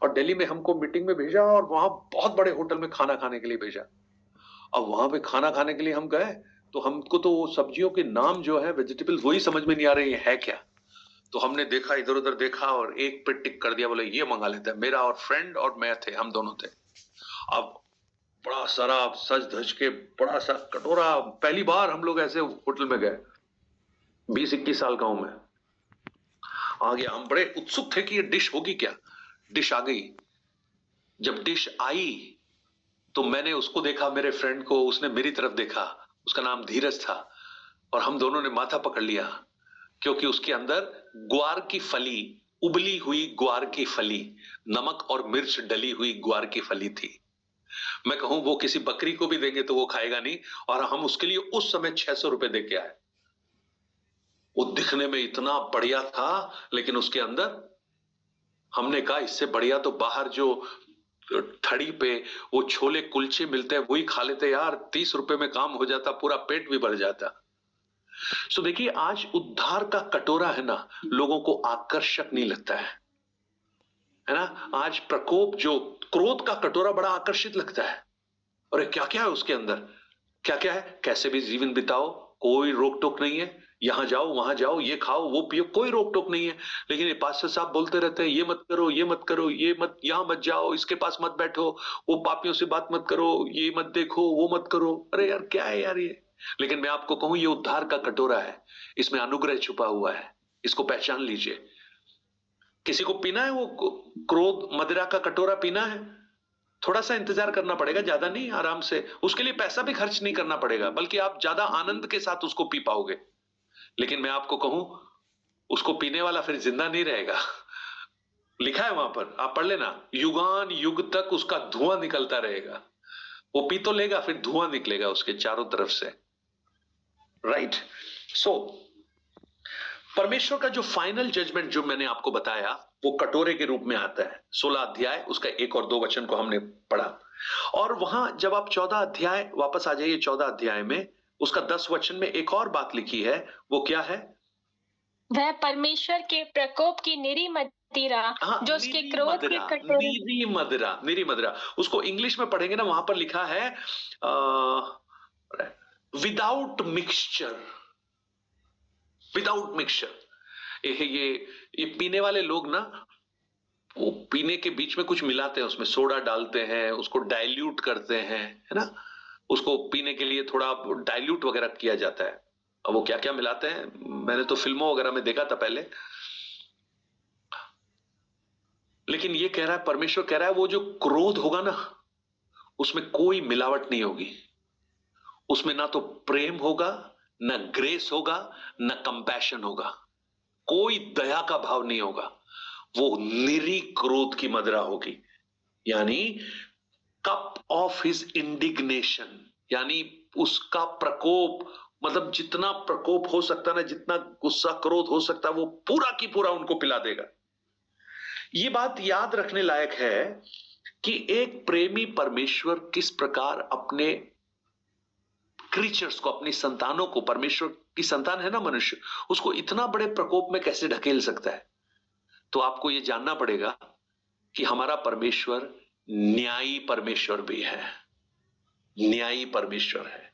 और दिल्ली में हमको मीटिंग में भेजा और वहां बहुत बड़े होटल में खाना खाने के लिए भेजा। अब वहां पे खाना खाने के लिए हम गए, तो हमको तो वो सब्जियों के नाम जो है, वेजिटेबल्स, वही समझ में नहीं आ रही है क्या। तो हमने देखा, इधर उधर देखा और एक पे टिक कर दिया, बोले ये मंगा लेते हैं। मेरा और फ्रेंड और मैं थे, हम दोनों थे। अब बड़ा सारा सज धज के बड़ा सा कटोरा, पहली बार हम लोग ऐसे होटल में गए, 20-21 साल का हूं मैं। आ गया, हम बड़े उत्सुक थे कि ये डिश होगी क्या। डिश आ गई। जब डिश आई तो मैंने उसको देखा, मेरे फ्रेंड को, उसने मेरी तरफ देखा। उसका नाम धीरज था, और हम दोनों ने माथा पकड़ लिया, क्योंकि उसके अंदर ग्वार की फली, उबली हुई ग्वार की फली, नमक और मिर्च डली हुई ग्वार की फली थी। मैं कहूं वो किसी बकरी को भी देंगे तो वो खाएगा नहीं, और हम उसके लिए उस समय 600 रुपए दे के आए। वो दिखने में इतना बढ़िया था, लेकिन उसके अंदर, हमने कहा इससे बढ़िया तो बाहर जो ठड़ी पे वो छोले कुलचे मिलते हैं वही खा लेते यार, 30 रुपए में काम हो जाता, पूरा पेट भी भर जाता। सो देखिए, आज उद्धार का कटोरा है ना, लोगों को आकर्षक नहीं लगता है ना। आज प्रकोप जो क्रोध का कटोरा बड़ा आकर्षित लगता है। और क्या क्या है उसके अंदर, क्या क्या है, कैसे भी जीवन बिताओ, कोई रोक टोक नहीं है, यहां जाओ वहां जाओ, ये खाओ वो पियो, कोई रोक टोक नहीं है। लेकिन ये पास्टर साहब बोलते रहते हैं, ये मत करो, ये मत करो, ये मत, यहां मत जाओ, इसके पास मत बैठो, वो पापियों से बात मत करो, ये मत देखो, वो मत करो। अरे यार क्या है यार ये। लेकिन मैं आपको कहूं, ये उद्धार का कटोरा है, इसमें अनुग्रह छुपा हुआ है, इसको पहचान लीजिए। किसी को पीना है वो क्रोध मदिरा का कटोरा पीना है, थोड़ा सा इंतजार करना पड़ेगा, ज्यादा नहीं, आराम से। उसके लिए पैसा भी खर्च नहीं करना पड़ेगा, बल्कि आप ज्यादा आनंद के साथ उसको पी पाओगे। लेकिन मैं आपको कहूं, उसको पीने वाला फिर जिंदा नहीं रहेगा। लिखा है वहां पर, आप पढ़ लेना, युगान युग तक उसका धुआं निकलता रहेगा। वो पी तो लेगा, फिर धुआं निकलेगा उसके चारों तरफ से। राइट। सो परमेश्वर का जो फाइनल जजमेंट जो मैंने आपको बताया, वो कटोरे के रूप में आता है। 16 अध्याय उसका 1 और 2 वचन को हमने पढ़ा। और वहां जब आप 14 अध्याय वापस आ जाइए, 14 अध्याय में उसका 10 वचन में एक और बात लिखी है। वो क्या है? वह परमेश्वर के प्रकोप की निरी मदिरा, जो उसके क्रोध के कटोरे। निरी मदिरा। उसको इंग्लिश में पढ़ेंगे ना, वहां पर लिखा है विदाउट मिक्सचर। Without mixture. ये पीने वाले लोग ना, वो पीने के बीच में कुछ मिलाते हैं, उसमें सोडा डालते हैं, उसको डाइल्यूट करते हैं, है ना। उसको पीने के लिए थोड़ा डाइल्यूट वगैरह किया जाता है। अब वो क्या क्या मिलाते हैं, मैंने तो फिल्मों वगैरह में देखा था पहले। लेकिन ये कह रहा है, परमेश्वर कह रहा है, वो जो क्रोध होगा ना, उसमें कोई मिलावट नहीं होगी। उसमें ना तो प्रेम होगा, न ग्रेस होगा, न कंपैशन होगा, कोई दया का भाव नहीं होगा। वो निरी क्रोध की मदिरा होगी, यानी कप ऑफ हिज इंडिग्नेशन, यानी उसका प्रकोप, मतलब जितना प्रकोप हो सकता है ना, जितना गुस्सा क्रोध हो सकता है, वो पूरा की पूरा उनको पिला देगा। ये बात याद रखने लायक है कि एक प्रेमी परमेश्वर किस प्रकार अपने क्रीचर्स को, अपनी संतानों को, परमेश्वर की संतान है ना मनुष्य, उसको इतना बड़े प्रकोप में कैसे ढकेल सकता है। तो आपको यह जानना पड़ेगा कि हमारा परमेश्वर न्यायी परमेश्वर भी है। न्यायी परमेश्वर है।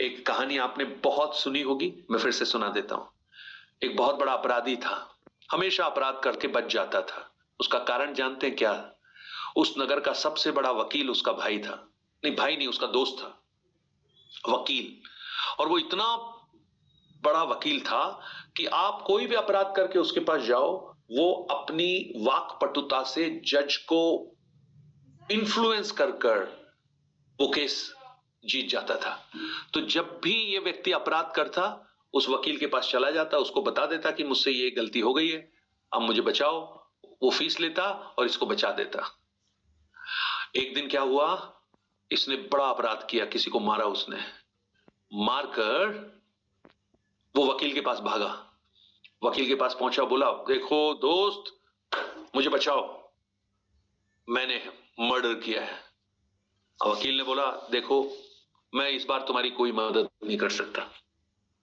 एक कहानी आपने बहुत सुनी होगी, मैं फिर से सुना देता हूं। एक बहुत बड़ा अपराधी था, हमेशा अपराध करके बच जाता था। उसका कारण जानते हैं क्या? उस नगर का सबसे बड़ा वकील उसका भाई था। नहीं, भाई नहीं, उसका दोस्त था, वकील। और वो इतना बड़ा वकील था कि आप कोई भी अपराध करके उसके पास जाओ, वो अपनी वाक्पटुता से जज को इन्फ्लुएंस कर कर वो केस जीत जाता था। तो जब भी ये व्यक्ति अपराध करता, उस वकील के पास चला जाता, उसको बता देता कि मुझसे ये गलती हो गई है, अब मुझे बचाओ। वो फीस लेता और इसको बचा देता। एक दिन क्या हुआ, इसने बड़ा अपराध किया, किसी को मारा उसने। मारकर वो वकील के पास भागा। वकील के पास पहुंचा, बोला, देखो दोस्त, मुझे बचाओ, मैंने मर्डर किया है। वकील ने बोला, देखो, मैं इस बार तुम्हारी कोई मदद नहीं कर सकता।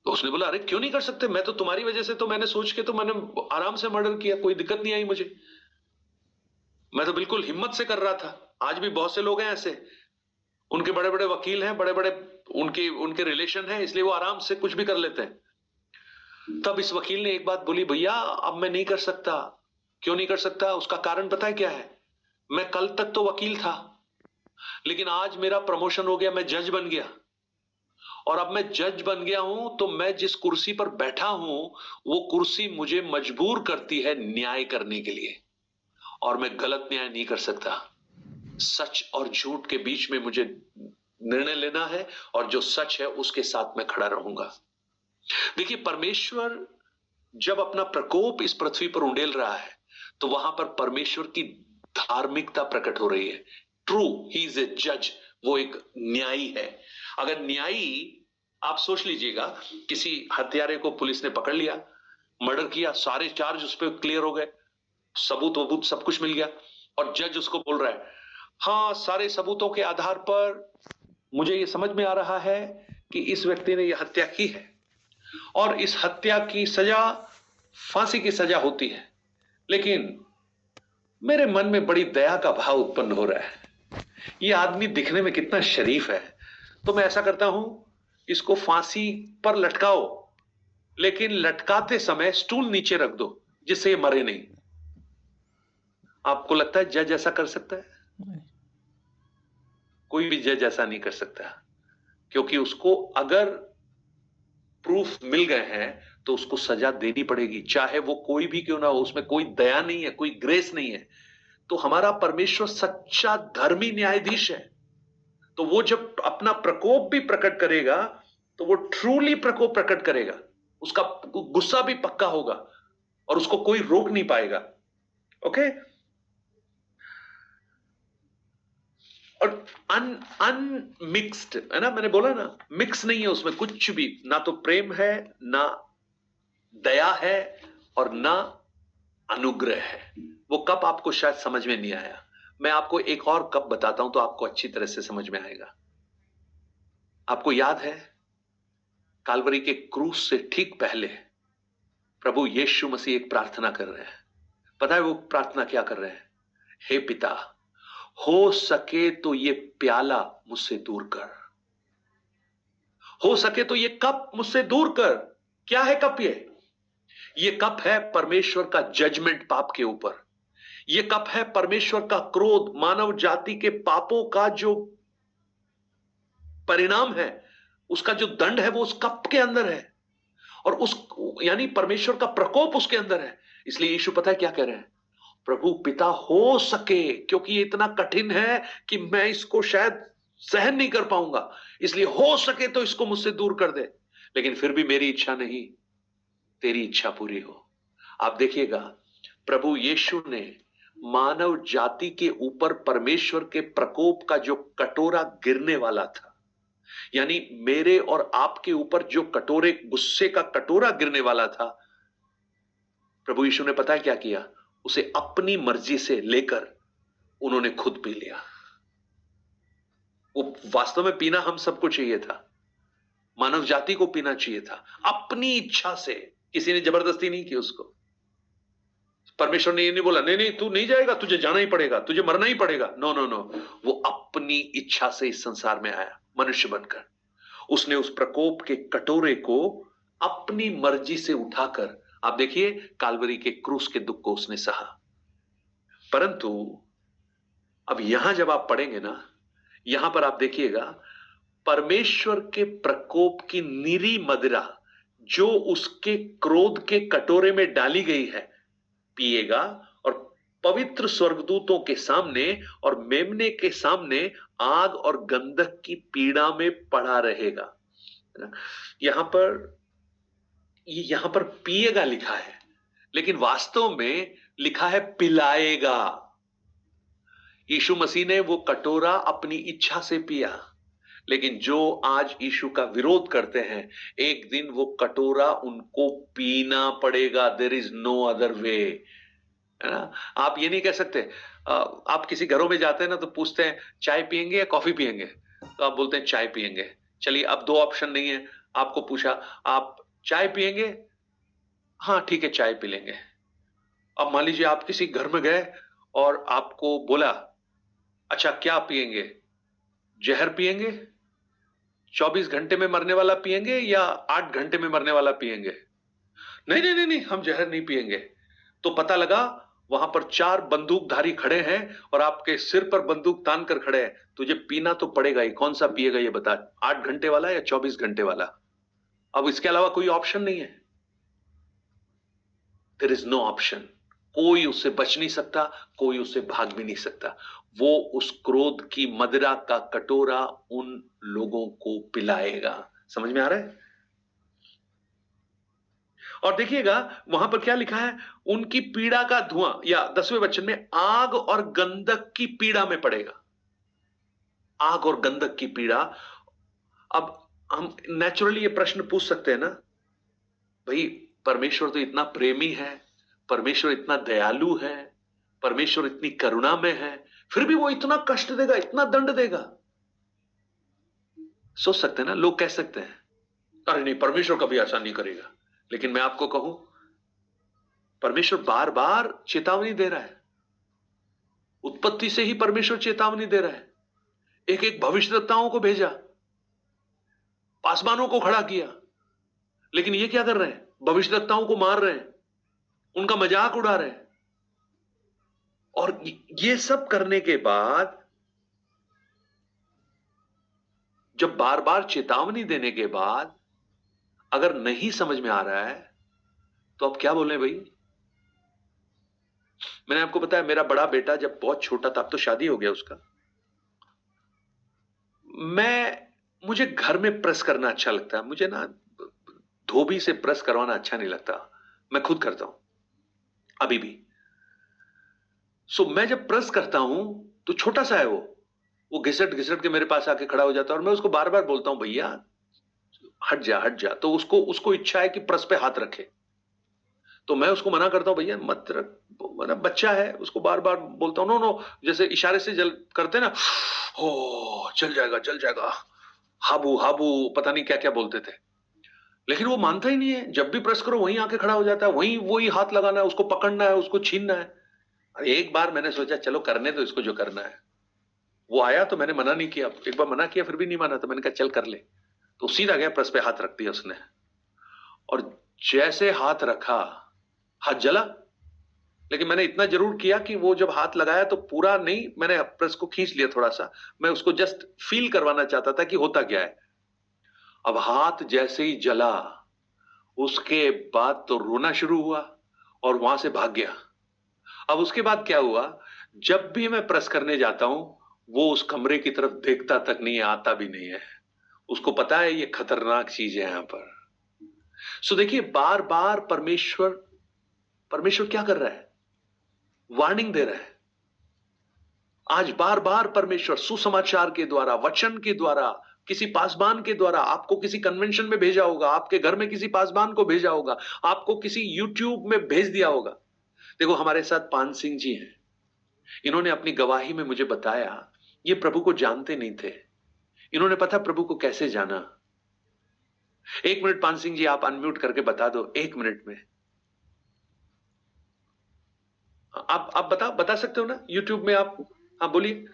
तो उसने बोला, अरे क्यों नहीं कर सकते? मैं तो तुम्हारी वजह से, तो मैंने सोच के, तो मैंने आराम से मर्डर किया, कोई दिक्कत नहीं आई मुझे। मैं तो बिल्कुल हिम्मत से कर रहा था। आज भी बहुत से लोग हैं ऐसे, उनके बड़े बड़े वकील हैं, बड़े बड़े उनके उनके रिलेशन हैं, इसलिए वो आराम से कुछ भी कर लेते हैं। तब इस वकील ने एक बात बोली, भैया अब मैं नहीं कर सकता। क्यों नहीं कर सकता? उसका कारण पता है क्या है? मैं कल तक तो वकील था, लेकिन आज मेरा प्रमोशन हो गया, मैं जज बन गया। और अब मैं जज बन गया हूं, तो मैं जिस कुर्सी पर बैठा हूं, वो कुर्सी मुझे मजबूर करती है न्याय करने के लिए, और मैं गलत न्याय नहीं कर सकता। सच और झूठ के बीच में मुझे निर्णय लेना है, और जो सच है उसके साथ मैं खड़ा रहूंगा। देखिए, परमेश्वर जब अपना प्रकोप इस पृथ्वी पर उंडेल रहा है, तो वहां पर परमेश्वर की धार्मिकता प्रकट हो रही है। ट्रू, ही इज ए जज, वो एक न्यायी है। अगर न्यायी, आप सोच लीजिएगा, किसी हत्यारे को पुलिस ने पकड़ लिया, मर्डर किया, सारे चार्ज उस पर क्लियर हो गए, सबूत वबूत सब कुछ मिल गया, और जज उसको बोल रहा है, हाँ, सारे सबूतों के आधार पर मुझे ये समझ में आ रहा है कि इस व्यक्ति ने यह हत्या की है, और इस हत्या की सजा फांसी की सजा होती है। लेकिन मेरे मन में बड़ी दया का भाव उत्पन्न हो रहा है, ये आदमी दिखने में कितना शरीफ है, तो मैं ऐसा करता हूं, इसको फांसी पर लटकाओ, लेकिन लटकाते समय स्टूल नीचे रख दो, जिससे ये मरे नहीं। आपको लगता है जज ऐसा कर सकता है? नहीं। कोई भी जज ऐसा नहीं कर सकता, क्योंकि उसको अगर प्रूफ मिल गए हैं तो उसको सजा देनी पड़ेगी, चाहे वो कोई भी क्यों ना हो, उसमें कोई दया नहीं है, कोई ग्रेस नहीं है। तो हमारा परमेश्वर सच्चा धर्मी न्यायाधीश है। तो वो जब अपना प्रकोप भी प्रकट करेगा तो वो ट्रूली प्रकोप प्रकट करेगा, उसका गुस्सा भी पक्का होगा और उसको कोई रोक नहीं पाएगा। ओके, और अनमिक्स्ड है ना, मैंने बोला ना, मिक्स नहीं है उसमें कुछ भी, ना तो प्रेम है, ना दया है, और ना अनुग्रह है। वो कप आपको शायद समझ में नहीं आया, मैं आपको एक और कप बताता हूं तो आपको अच्छी तरह से समझ में आएगा। आपको याद है काल्वरी के क्रूस से ठीक पहले प्रभु यीशु मसीह एक प्रार्थना कर रहे हैं। पता है वो प्रार्थना क्या कर रहे हैं? हे पिता, हो सके तो ये प्याला मुझसे दूर कर, हो सके तो ये कप मुझसे दूर कर। क्या है कप? ये कप है परमेश्वर का जजमेंट पाप के ऊपर। ये कप है परमेश्वर का क्रोध, मानव जाति के पापों का जो परिणाम है, उसका जो दंड है वो उस कप के अंदर है, और उस यानी परमेश्वर का प्रकोप उसके अंदर है। इसलिए यीशु पता है क्या कह रहे हैं? प्रभु पिता, हो सके, क्योंकि ये इतना कठिन है कि मैं इसको शायद सहन नहीं कर पाऊंगा, इसलिए हो सके तो इसको मुझसे दूर कर दे, लेकिन फिर भी मेरी इच्छा नहीं, तेरी इच्छा पूरी हो। आप देखिएगा प्रभु यीशु ने मानव जाति के ऊपर परमेश्वर के प्रकोप का जो कटोरा गिरने वाला था, यानी मेरे और आपके ऊपर जो कटोरे गुस्से का कटोरा गिरने वाला था, प्रभु यीशु ने पता है क्या किया? उसे अपनी मर्जी से लेकर उन्होंने खुद पी लिया। वो वास्तव में पीना हम सबको चाहिए था, मानव जाति को पीना चाहिए था अपनी इच्छा से, किसी ने जबरदस्ती नहीं की उसको। परमेश्वर ने ये नहीं बोला नहीं नहीं तू नहीं जाएगा, तुझे जाना ही पड़ेगा, तुझे मरना ही पड़ेगा। नो नो नो, वो अपनी इच्छा से इस संसार में आया मनुष्य बनकर। उसने उस प्रकोप के कटोरे को अपनी मर्जी से उठाकर, आप देखिए काल्वरी के क्रूस के दुख को उसने सहा। परंतु अब यहां जब आप पढ़ेंगे ना, यहां पर आप देखिएगा परमेश्वर के प्रकोप की निरी मदिरा जो उसके क्रोध के कटोरे में डाली गई है पिएगा, और पवित्र स्वर्गदूतों के सामने और मेमने के सामने आग और गंधक की पीड़ा में पड़ा रहेगा। यहां पर पिएगा लिखा है, लेकिन वास्तव में लिखा है पिलाएगा। यीशु मसीह ने वो कटोरा अपनी इच्छा से पिया, लेकिन जो आज यीशु का विरोध करते हैं, एक दिन वो कटोरा उनको पीना पड़ेगा। There is no other way, है ना। आप ये नहीं कह सकते, आप किसी घरों में जाते हैं ना तो पूछते हैं चाय पियेंगे या कॉफी पियेंगे, तो आप बोलते हैं चाय पियेंगे। चलिए अब दो ऑप्शन नहीं है, आपको पूछा आप चाय पियेंगे? हाँ ठीक है चाय पी लेंगे। अब मान लीजिए आप किसी घर में गए और आपको बोला अच्छा क्या पियेंगे, जहर पियेंगे, 24 घंटे में मरने वाला पियेंगे या 8 घंटे में मरने वाला पियेंगे? नहीं नहीं नहीं नहीं, हम जहर नहीं पियेंगे। तो पता लगा वहां पर 4 बंदूकधारी खड़े हैं और आपके सिर पर बंदूक तान कर खड़े हैं, तुझे पीना तो पड़ेगा ही। कौन सा पिएगा ये बता, 8 घंटे वाला या 24 घंटे वाला? अब इसके अलावा कोई ऑप्शन नहीं है। There is no option. कोई उससे बच नहीं सकता, कोई उससे भाग भी नहीं सकता। वो उस क्रोध की मदिरा का कटोरा उन लोगों को पिलाएगा। समझ में आ रहा है? और देखिएगा वहां पर क्या लिखा है, उनकी पीड़ा का धुआं, या 10वें वचन में आग और गंधक की पीड़ा में पड़ेगा। आग और गंधक की पीड़ा। अब हम नेचुरली ये प्रश्न पूछ सकते हैं ना, भाई परमेश्वर तो इतना प्रेमी है, परमेश्वर इतना दयालु है, परमेश्वर इतनी करुणा में है, फिर भी वो इतना कष्ट देगा, इतना दंड देगा? सोच सकते हैं ना, लोग कह सकते हैं अरे नहीं परमेश्वर कभी ऐसा नहीं करेगा। लेकिन मैं आपको कहूं, परमेश्वर बार बार चेतावनी दे रहा है। उत्पत्ति से ही परमेश्वर चेतावनी दे रहा है। एक एक भविष्यद्वक्ताओं को भेजा, आसमानों को खड़ा किया, लेकिन ये क्या कर रहे हैं? भविष्यद्वक्ताओं को मार रहे हैं, उनका मजाक उड़ा रहे हैं। और ये सब करने के बाद, जब बार बार चेतावनी देने के बाद अगर नहीं समझ में आ रहा है तो अब क्या बोले भाई? मैंने आपको बताया, मेरा बड़ा बेटा जब बहुत छोटा था, अब तो शादी हो गया उसका, मुझे घर में प्रेस करना अच्छा लगता है। मुझे ना धोबी से प्रेस करवाना अच्छा नहीं लगता, मैं खुद करता हूं अभी भी। सो मैं जब प्रेस करता हूं तो छोटा सा है वो घिसट घिसट के मेरे पास आके खड़ा हो जाता है, और मैं उसको बार बार बोलता हूं, भैया हट जा हट जा। तो उसको इच्छा है कि प्रेस पे हाथ रखे, तो मैं उसको मना करता हूं, भैया मत रख, मतलब बच्चा है, उसको बार बार बोलता हूं, नो नो, जैसे इशारे से जल करते ना, हो चल जाएगा चल जाएगा, हाबू हाबू, पता नहीं क्या क्या बोलते थे। लेकिन वो मानता ही नहीं है, जब भी प्रेस करो वहीं आके खड़ा हो जाता है, वही हाथ लगाना है, उसको पकड़ना है, उसको छीनना है। अरे एक बार मैंने सोचा चलो करने तो इसको जो करना है। वो आया तो मैंने मना नहीं किया, एक बार मना किया फिर भी नहीं माना, तो मैंने कहा चल कर ले। तो सीधा गया, प्रेस पे हाथ रख दिया उसने, और जैसे हाथ रखा, हाथ जला। लेकिन मैंने इतना जरूर किया कि वो जब हाथ लगाया तो पूरा नहीं, मैंने प्रेस को खींच लिया थोड़ा सा, मैं उसको जस्ट फील करवाना चाहता था कि होता क्या है। अब हाथ जैसे ही जला, उसके बाद तो रोना शुरू हुआ और वहां से भाग गया। अब उसके बाद क्या हुआ, जब भी मैं प्रेस करने जाता हूं, वो उस कमरे की तरफ देखता तक नहीं है, आता भी नहीं है। उसको पता है ये खतरनाक चीज है यहां पर। सो देखिए, बार बार परमेश्वर परमेश्वर क्या कर रहा है, वार्निंग दे रहा है। आज बार बार परमेश्वर सुसमाचार के द्वारा, वचन के द्वारा, किसी पासबान के द्वारा, आपको किसी कन्वेंशन में भेजा होगा, आपके घर में किसी पासबान को भेजा होगा, आपको किसी यूट्यूब में भेज दिया होगा। देखो, हमारे साथ पान सिंह जी हैं, इन्होंने अपनी गवाही में मुझे बताया, ये प्रभु को जानते नहीं थे, इन्होंने पता प्रभु को कैसे जाना। एक मिनट पान सिंह जी, आप अनम्यूट करके बता दो, एक मिनट में। आप बता सकते हो ना यूट्यूब में आप? हाँ बोलिए।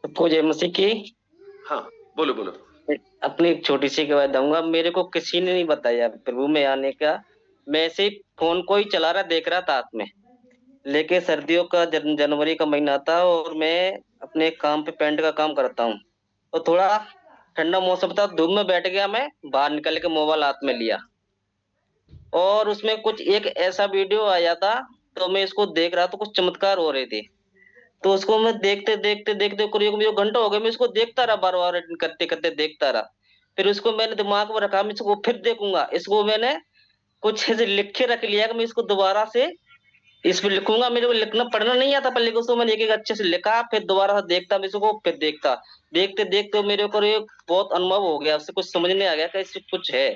सबको जय मसीह की। हाँ बोलो बोलो। अपनी एक छोटी सी गवाही दूंगा। मेरे को किसी ने नहीं बताया प्रभु में आने का। मैं ऐसे ही फोन को ही चला रहा, देख रहा था हाथ में लेके। सर्दियों का जनवरी का महीना था और मैं अपने काम पे पेंट का काम करता हूँ, तो थोड़ा ठंडा मौसम था, धूप में बैठ गया। मैं बाहर निकल के मोबाइल हाथ में लिया और उसमें कुछ एक ऐसा वीडियो आया था, तो मैं इसको देख रहा, तो कुछ चमत्कार हो रहे थे। तो उसको मैं देखते देखते देखते करीब मुझे घंटा हो गया, मैं इसको देखता रहा, बार बार करते करते देखता रहा। फिर उसको मैंने दिमाग में रखा, मैं इसको फिर देखूंगा। इसको मैंने कुछ ऐसे लिख के रख लिया कि मैं इसको दोबारा से इस पे लिखूंगा। मेरे को लिखना पढ़ना नहीं आता, पर लेकिन उसको मैंने एक एक अच्छे से लिखा, फिर दोबारा से देखता मैं इसको, फिर देखता। देखते देखते मेरे को एक बहुत अनुभव हो गया, उससे कुछ समझ नहीं आ गया कि इससे कुछ है।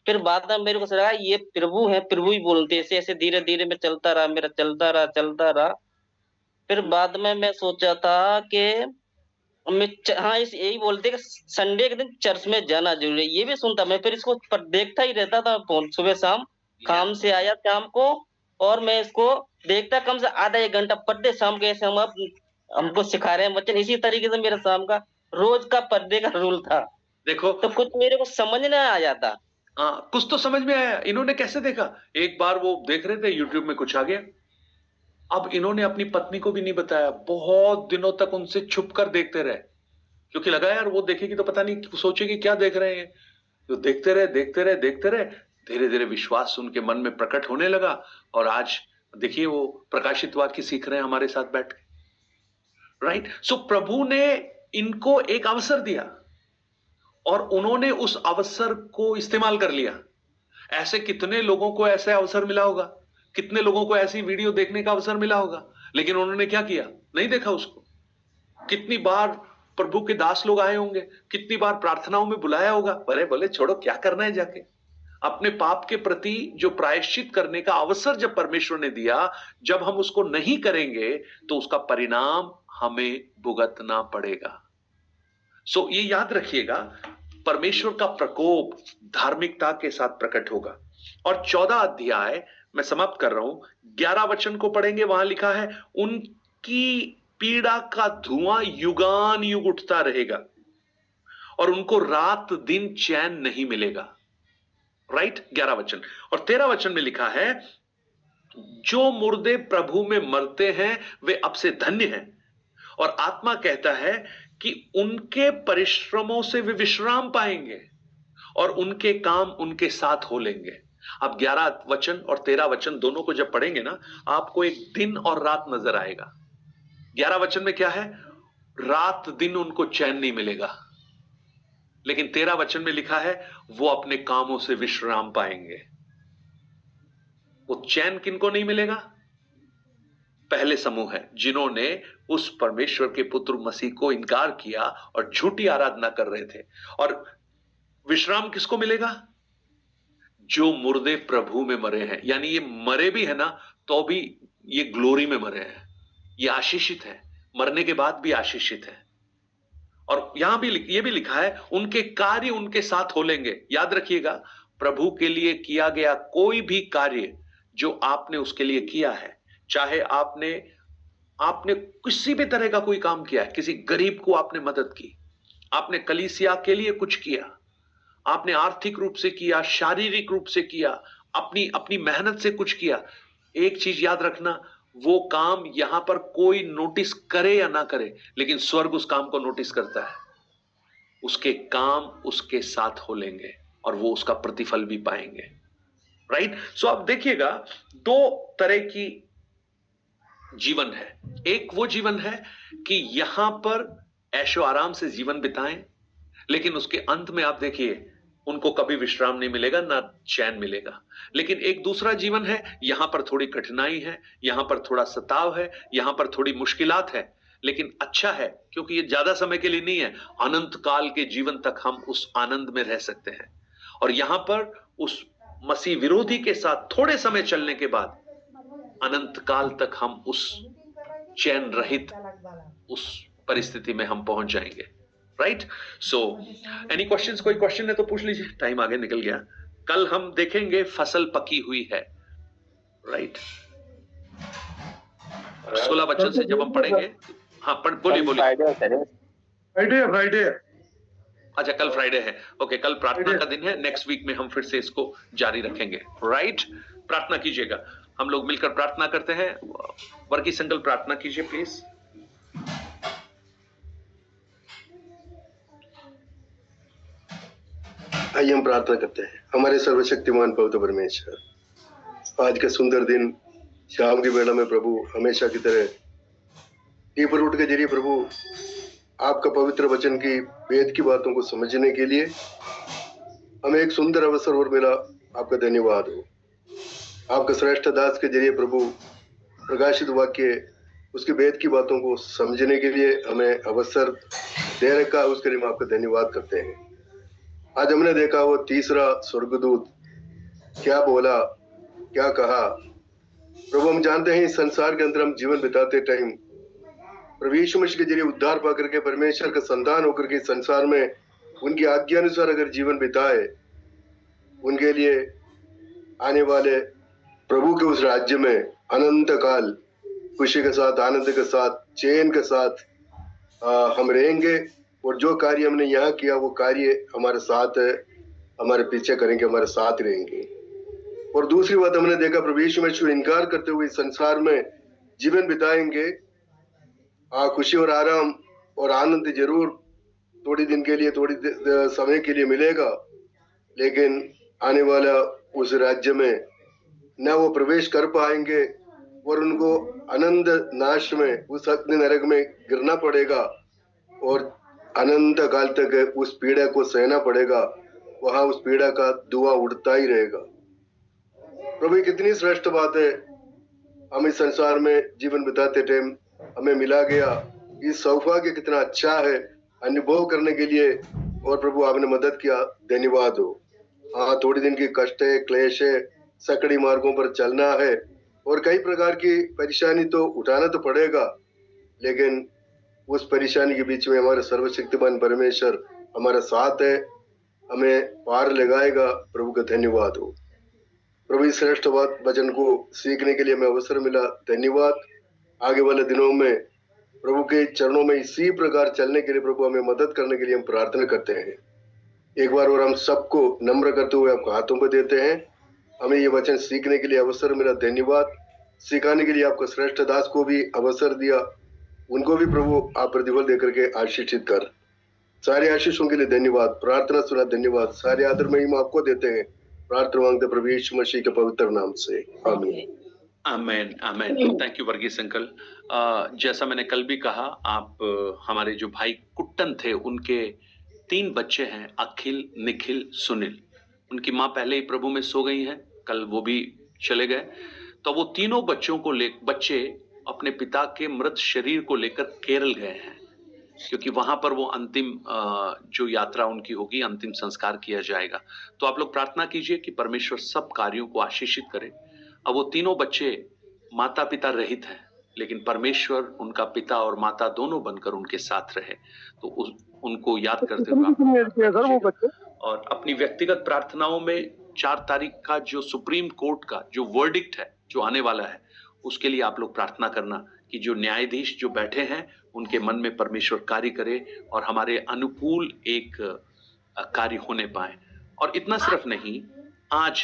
फिर बाद में मेरे को लगा ये प्रभु है, प्रभु ही बोलते। ऐसे ऐसे धीरे धीरे मैं चलता रहा, मेरा चलता रहा। फिर बाद में मैं सोचा था कि हाँ, इस यही बोलते कि संडे के दिन चर्च में जाना जरूरी है, ये भी सुनता मैं। फिर इसको पर देखता ही रहता था फोन, सुबह शाम। काम से आया शाम को और मैं इसको देखता, कम से आधा एक घंटा पर्दे शाम के। ऐसे हमको सिखा रहे हैं बच्चे, इसी तरीके से मेरा शाम का रोज का पर्दे का रूल था। देखो, तो कुछ मेरे को समझ ना आ जाता। हाँ कुछ तो समझ में आया। इन्होंने कैसे देखा, एक बार वो देख रहे थे यूट्यूब में, कुछ आ गया। अब इन्होंने अपनी पत्नी को भी नहीं बताया, बहुत दिनों तक उनसे छुप कर देखते रहे, क्योंकि लगा यार वो देखेगी तो पता नहीं सोचेगी क्या देख रहे हैं। तो देखते रहे देखते रहे देखते रहे, धीरे धीरे विश्वास उनके मन में प्रकट होने लगा, और आज देखिए वो प्रकाशित वाक्य सीख रहे हैं हमारे साथ बैठ के। राइट। सो प्रभु ने इनको एक अवसर दिया और उन्होंने उस अवसर को इस्तेमाल कर लिया। ऐसे कितने लोगों को ऐसे अवसर मिला होगा, कितने लोगों को ऐसी वीडियो देखने का अवसर मिला होगा, लेकिन उन्होंने क्या किया, नहीं देखा उसको। कितनी बार प्रभु के दास लोग आए होंगे, कितनी बार प्रार्थनाओं में बुलाया होगा, बोले बोले छोड़ो क्या करना है जाके। अपने पाप के प्रति जो प्रायश्चित करने का अवसर जब परमेश्वर ने दिया, जब हम उसको नहीं करेंगे तो उसका परिणाम हमें भुगतना पड़ेगा। सो ये याद रखिएगा, परमेश्वर का प्रकोप धार्मिकता के साथ प्रकट होगा। और 14 अध्याय मैं समाप्त कर रहा हूं, 11 वचन को पढ़ेंगे। वहां लिखा है, उनकी पीड़ा का धुआं युगान युग उठता रहेगा और उनको रात दिन चैन नहीं मिलेगा। राइट, 11 वचन। और 13 वचन में लिखा है, जो मुर्दे प्रभु में मरते हैं वे अब से धन्य हैं, और आत्मा कहता है कि उनके परिश्रमों से वे विश्राम पाएंगे और उनके काम उनके साथ हो लेंगे। आप 11 वचन और 13 वचन दोनों को जब पढ़ेंगे ना, आपको एक दिन और रात नजर आएगा। 11 वचन में क्या है? रात दिन उनको चैन नहीं मिलेगा, लेकिन 13 वचन में लिखा है वो अपने कामों से विश्राम पाएंगे। वो चैन किनको नहीं मिलेगा? पहले समूह है जिन्होंने उस परमेश्वर के पुत्र मसीह को इनकार किया और झूठी आराधना कर रहे थे। और विश्राम किसको मिलेगा? जो मुर्दे प्रभु में मरे हैं, यानी ये मरे भी है ना तो भी ये ग्लोरी में मरे हैं, ये आशीषित है, मरने के बाद भी आशीषित है। और यहां भी ये भी लिखा है उनके कार्य उनके साथ हो लेंगे। याद रखिएगा, प्रभु के लिए किया गया कोई भी कार्य जो आपने उसके लिए किया है, चाहे आपने किसी भी तरह का कोई काम किया है, किसी गरीब को आपने मदद की, आपने कलीसिया के लिए कुछ किया, आपने आर्थिक रूप से किया, शारीरिक रूप से किया, अपनी मेहनत से कुछ किया, एक चीज याद रखना, वो काम यहां पर कोई नोटिस करे या ना करे, लेकिन स्वर्ग उस काम को नोटिस करता है। उसके काम उसके साथ हो लेंगे और वो उसका प्रतिफल भी पाएंगे। राइट? सो आप देखिएगा, दो तरह की जीवन है। एक वो जीवन है कि यहां पर ऐशो आराम से जीवन बिताएं, लेकिन उसके अंत में आप देखिए उनको कभी विश्राम नहीं मिलेगा, ना चैन मिलेगा। लेकिन एक दूसरा जीवन है, यहां पर थोड़ी कठिनाई है, यहां पर थोड़ा सताव है, यहां पर थोड़ी मुश्किलात है, लेकिन अच्छा है क्योंकि ये ज्यादा समय के लिए नहीं है, अनंत काल के जीवन तक हम उस आनंद में रह सकते हैं। और यहां पर उस मसीह विरोधी के साथ थोड़े समय चलने के बाद अनंत काल तक हम उस चैन रहित उस परिस्थिति में हम पहुंच जाएंगे। राइट? So any questions? कोई क्वेश्चन है तो पूछ लीजिए, टाइम आगे निकल गया। कल हम देखेंगे फसल पकी हुई है। राइट? 16 वचन से जब हम पढ़ेंगे। हाँ, बोलिए। फ्राइडे। अच्छा, कल फ्राइडे है। ओके, कल प्रार्थना का दिन है। नेक्स्ट वीक में हम फिर से इसको जारी रखेंगे। राइट? प्रार्थना कीजिएगा, हम लोग मिलकर प्रार्थना करते हैं। वर्की संकल्प प्रार्थना कीजिए प्लीज। आइए हम प्रार्थना करते हैं। हमारे सर्वशक्तिमान पवित्र परमेश्वर, आज का सुंदर दिन, शाम की बेला में प्रभु हमेशा की तरह ईपर रूट के जरिए प्रभु आपका पवित्र वचन की वेद की बातों को समझने के लिए हमें एक सुंदर अवसर और मिला। आपका धन्यवाद हो। आपका श्रेष्ठ दास के जरिए प्रभु प्रकाशित वाक्य उसके वेद की बातों को समझने के लिए हमें अवसर दे रखा, उसके लिए हम आपका धन्यवाद करते हैं। आज हमने देखा वो तीसरा स्वर्गदूत क्या बोला, क्या कहा। प्रभु हम जानते हैं इस संसार के अंदर हम जीवन बिताते टाइम प्रभु यीशु मसीह के जरिए उद्धार पा करके परमेश्वर का संतान होकर के संसार में उनकी आज्ञा अनुसार अगर जीवन बिताए, उनके लिए आने वाले प्रभु के उस राज्य में अनंत काल खुशी के साथ, आनंद के साथ, चैन के साथ हम रहेंगे। और जो कार्य हमने यहाँ किया वो कार्य हमारे साथ है, हमारे पीछे करेंगे, हमारे साथ रहेंगे। और दूसरी बात हमने देखा प्रभु यीशु मसीह इनकार करते हुए इस संसार में जीवन बिताएंगे। खुशी और आराम और आनंद जरूर थोड़ी दिन के लिए, थोड़ी समय के लिए मिलेगा, लेकिन आने वाला उस राज्य में न वो प्रवेश कर पाएंगे और उनको अनंत नाश में, उस अग्नि नरक में गिरना पड़ेगा और अनंत काल तक उस पीड़ा को सहना पड़ेगा। वहां उस पीड़ा का धुआं उड़ता ही रहेगा। प्रभु कितनी श्रेष्ठ बात है, हम इस संसार में जीवन बिताते टाइम हमें मिला गया इस सौभाग्य कितना अच्छा है अनुभव करने के लिए। और प्रभु आपने मदद किया, धन्यवाद हो। हाँ, थोड़ी दिन की कष्ट है, क्लेश है, सकड़ी मार्गों पर चलना है और कई प्रकार की परेशानी तो उठाना तो पड़ेगा, लेकिन उस परेशानी के बीच में हमारे सर्वशक्तिमान परमेश्वर हमारा साथ है, हमें पार लगाएगा। प्रभु का धन्यवाद हो। प्रभु इस श्रेष्ठ वचन को सीखने के लिए हमें अवसर मिला, धन्यवाद। आगे वाले दिनों में प्रभु के चरणों में इसी प्रकार चलने के लिए प्रभु हमें मदद करने के लिए हम प्रार्थना करते हैं। एक बार और हम सबको नम्र करते हुए आपको हाथों पर देते हैं। हमें ये वचन सीखने के लिए अवसर मिला, धन्यवाद। सिखाने के लिए आपको श्रेष्ठ दास को भी अवसर दिया, उनको भी प्रभु आप प्रतिफल देकर के आशीषित कर। सारे आशीषों के लिए धन्यवाद, प्रार्थना सुना, धन्यवाद। सारे आदर महिमा आपको देते हैं प्रार्थना मांगते प्रभु यीशु मसीह के पवित्र नाम से, आमीन। Amen amen. Thank you Varghese uncle. जैसा मैंने कल भी कहा, आप हमारे जो भाई कुट्टन थे उनके 3 बच्चे हैं, अखिल, निखिल, सुनील। उनकी माँ पहले ही प्रभु में सो गई हैं, कल वो भी चले गए। तो वो तीनों बच्चे अपने पिता के मृत शरीर को लेकर केरल गए हैं, क्योंकि वहां पर वो अंतिम जो यात्रा उनकी होगी, अंतिम संस्कार किया जाएगा। तो आप लोग प्रार्थना कीजिए कि परमेश्वर सब कार्यों को आशीषित करे। अब वो तीनों बच्चे माता पिता रहित हैं, लेकिन परमेश्वर उनका पिता और माता दोनों बनकर उनके साथ रहे। तो उनको याद करते हुए और अपनी व्यक्तिगत प्रार्थनाओं में 4 तारीख का जो सुप्रीम कोर्ट का जो वर्डिक्ट है, जो आने वाला है, उसके लिए आप लोग प्रार्थना करना कि जो न्यायाधीश जो बैठे हैं उनके मन में परमेश्वर कार्य करे और हमारे अनुकूल एक कार्य होने पाए। और इतना सिर्फ नहीं, आज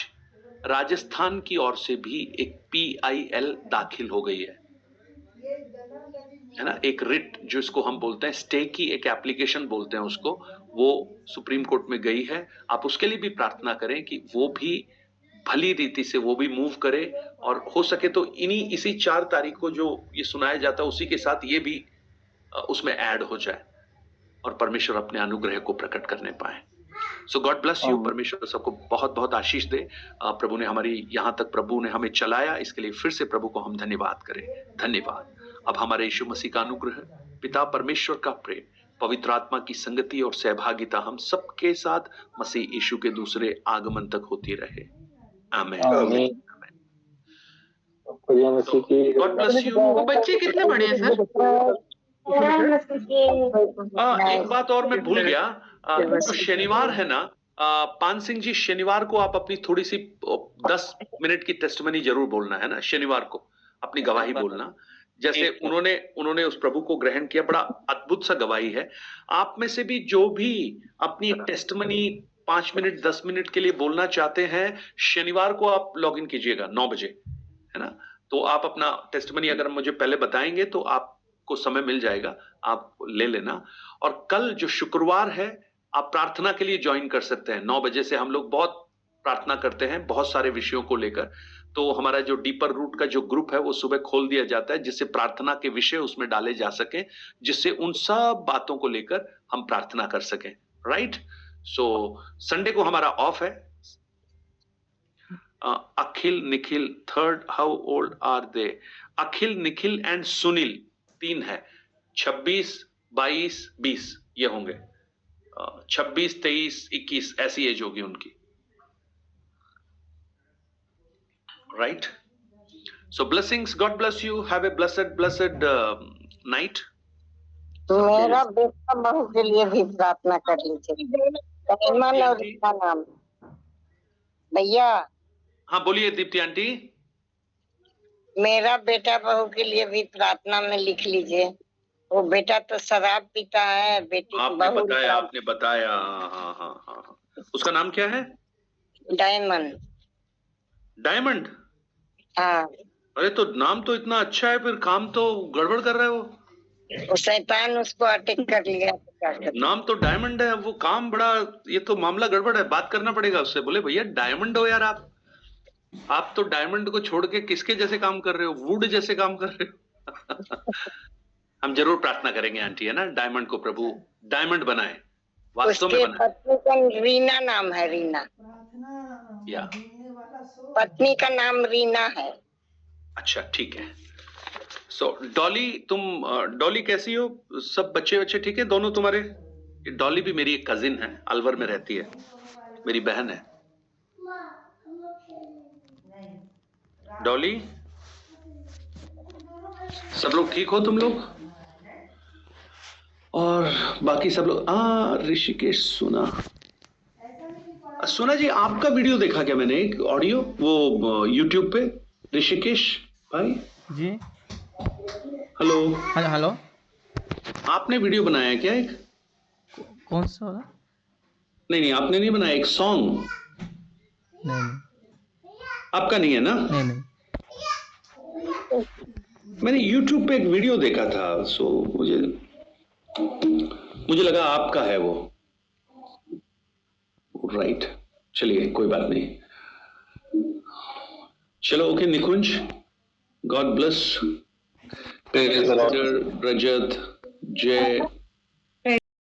राजस्थान की ओर से भी एक PIL दाखिल हो गई है ना, एक रिट जो इसको हम बोलते हैं स्टे की एक एप्लीकेशन बोलते हैं उसको, वो सुप्रीम कोर्ट में गई है। आप उसके लिए भी प्रार्थना करें कि वो भी भली रीति से वो भी मूव करे, और हो सके तो इसी 4 तारीख को जो ये सुनाया जाता है उसी के साथ ये भी उसमें ऐड हो जाए और परमेश्वर अपने अनुग्रह को प्रकट करने पाए। सो गॉड ब्लेस यू। परमेश्वर सबको बहुत बहुत आशीष दे। प्रभु ने हमारी यहाँ तक प्रभु ने हमें चलाया, इसके लिए फिर से प्रभु को हम धन्यवाद करें। धन्यवाद। अब हमारे यीशु मसीह का अनुग्रह, पिता परमेश्वर का प्रेम, पवित्र आत्मा की संगति और सहभागिता हम सबके साथ मसीह यीशु के दूसरे आगमन तक होती रहे। आमीन। God bless you. वो बच्चे कितने बड़े हैं सर? एक बात और मैं भूल गया, तो शनिवार है ना, पान सिंह जी, शनिवार को आप अपनी थोड़ी सी 10 मिनट की टेस्टमनी जरूर बोलना है ना, शनिवार को अपनी गवाही बोलना। जैसे उन्होंने उस प्रभु को ग्रहण किया, बड़ा अद्भुत सा गवाही है। आप में से भी जो भी अपनी टेस्टमनी 5 मिनट 10 मिनट के लिए बोलना चाहते हैं, शनिवार को आप लॉग इन कीजिएगा 9 बजे, है ना। तो आप अपना टेस्टमनी अगर मुझे पहले बताएंगे तो आपको समय मिल जाएगा, आप ले लेना। और कल जो शुक्रवार है, आप प्रार्थना के लिए ज्वाइन कर सकते हैं। 9 बजे से हम लोग बहुत प्रार्थना करते हैं बहुत सारे विषयों को लेकर। तो हमारा जो डीपर रूट का जो ग्रुप है वो सुबह खोल दिया जाता है, जिससे प्रार्थना के विषय उसमें डाले जा सके, जिससे उन सब बातों को लेकर हम प्रार्थना कर सकें। राइट। सो संडे को हमारा ऑफ है। Akhil, Nikhil, third, how old are they? Akhil, Nikhil and Sunil 3 है। 26, 22, 20 ये होंगे। 26, 23, 21 ऐसी एज होगी उनकी। Right. So blessings, God bless you, have a blessed night. मेरा बेटा बहू के लिए भी प्रार्थना कर लीजिए। डायमंड और इसका नाम भैया। हाँ बोलिए दीप्ति आंटी। मेरा बेटा बहू के लिए भी प्रार्थना में लिख लीजिए। वो बेटा तो शराब पीता है, बेटी आपने बताया। हाँ। उसका नाम क्या है? डायमंड। डायमंड? हाँ। अरे तो नाम तो इतना अच्छा है, फिर काम तो गड़बड़ कर रहा है वो शैतान उसको अटैक कर लिया। नाम तो डायमंड है, वो काम बड़ा, ये तो मामला गड़बड़ है। बात करना पड़ेगा उससे। बोले भैया डायमंड हो यार, आप तो डायमंड को छोड़ के किसके जैसे काम कर रहे हो? वुड जैसे काम कर रहे हो। हम जरूर प्रार्थना करेंगे आंटी, है ना, डायमंड को प्रभु डायमंड बनाए, वास्तव में बनाए। पत्नी का रीना नाम है, रीना। या पत्नी का नाम रीना है। अच्छा ठीक है। सो डॉली, डॉली कैसी हो? सब बच्चे ठीक है दोनों तुम्हारे? डॉली भी मेरी एक कजिन है, अलवर में रहती है, मेरी बहन है। डॉली, सब लोग ठीक हो तुम लोग? और बाकी सब लोग? ऋषिकेश, सुना जी, आपका वीडियो देखा क्या मैंने, एक ऑडियो वो यूट्यूब पे। ऋषिकेश भाई जी, हेलो। आपने वीडियो बनाया क्या एक? कौन सा वाला? नहीं आपने नहीं बनाया, एक सॉन्ग? नहीं आपका नहीं है ना? नहीं। मैंने YouTube पे एक वीडियो देखा था, सो मुझे लगा आपका है वो। राइट, चलिए कोई बात नहीं। चलो ओके निकुंज, गॉड ब्लेस, रजत, जय,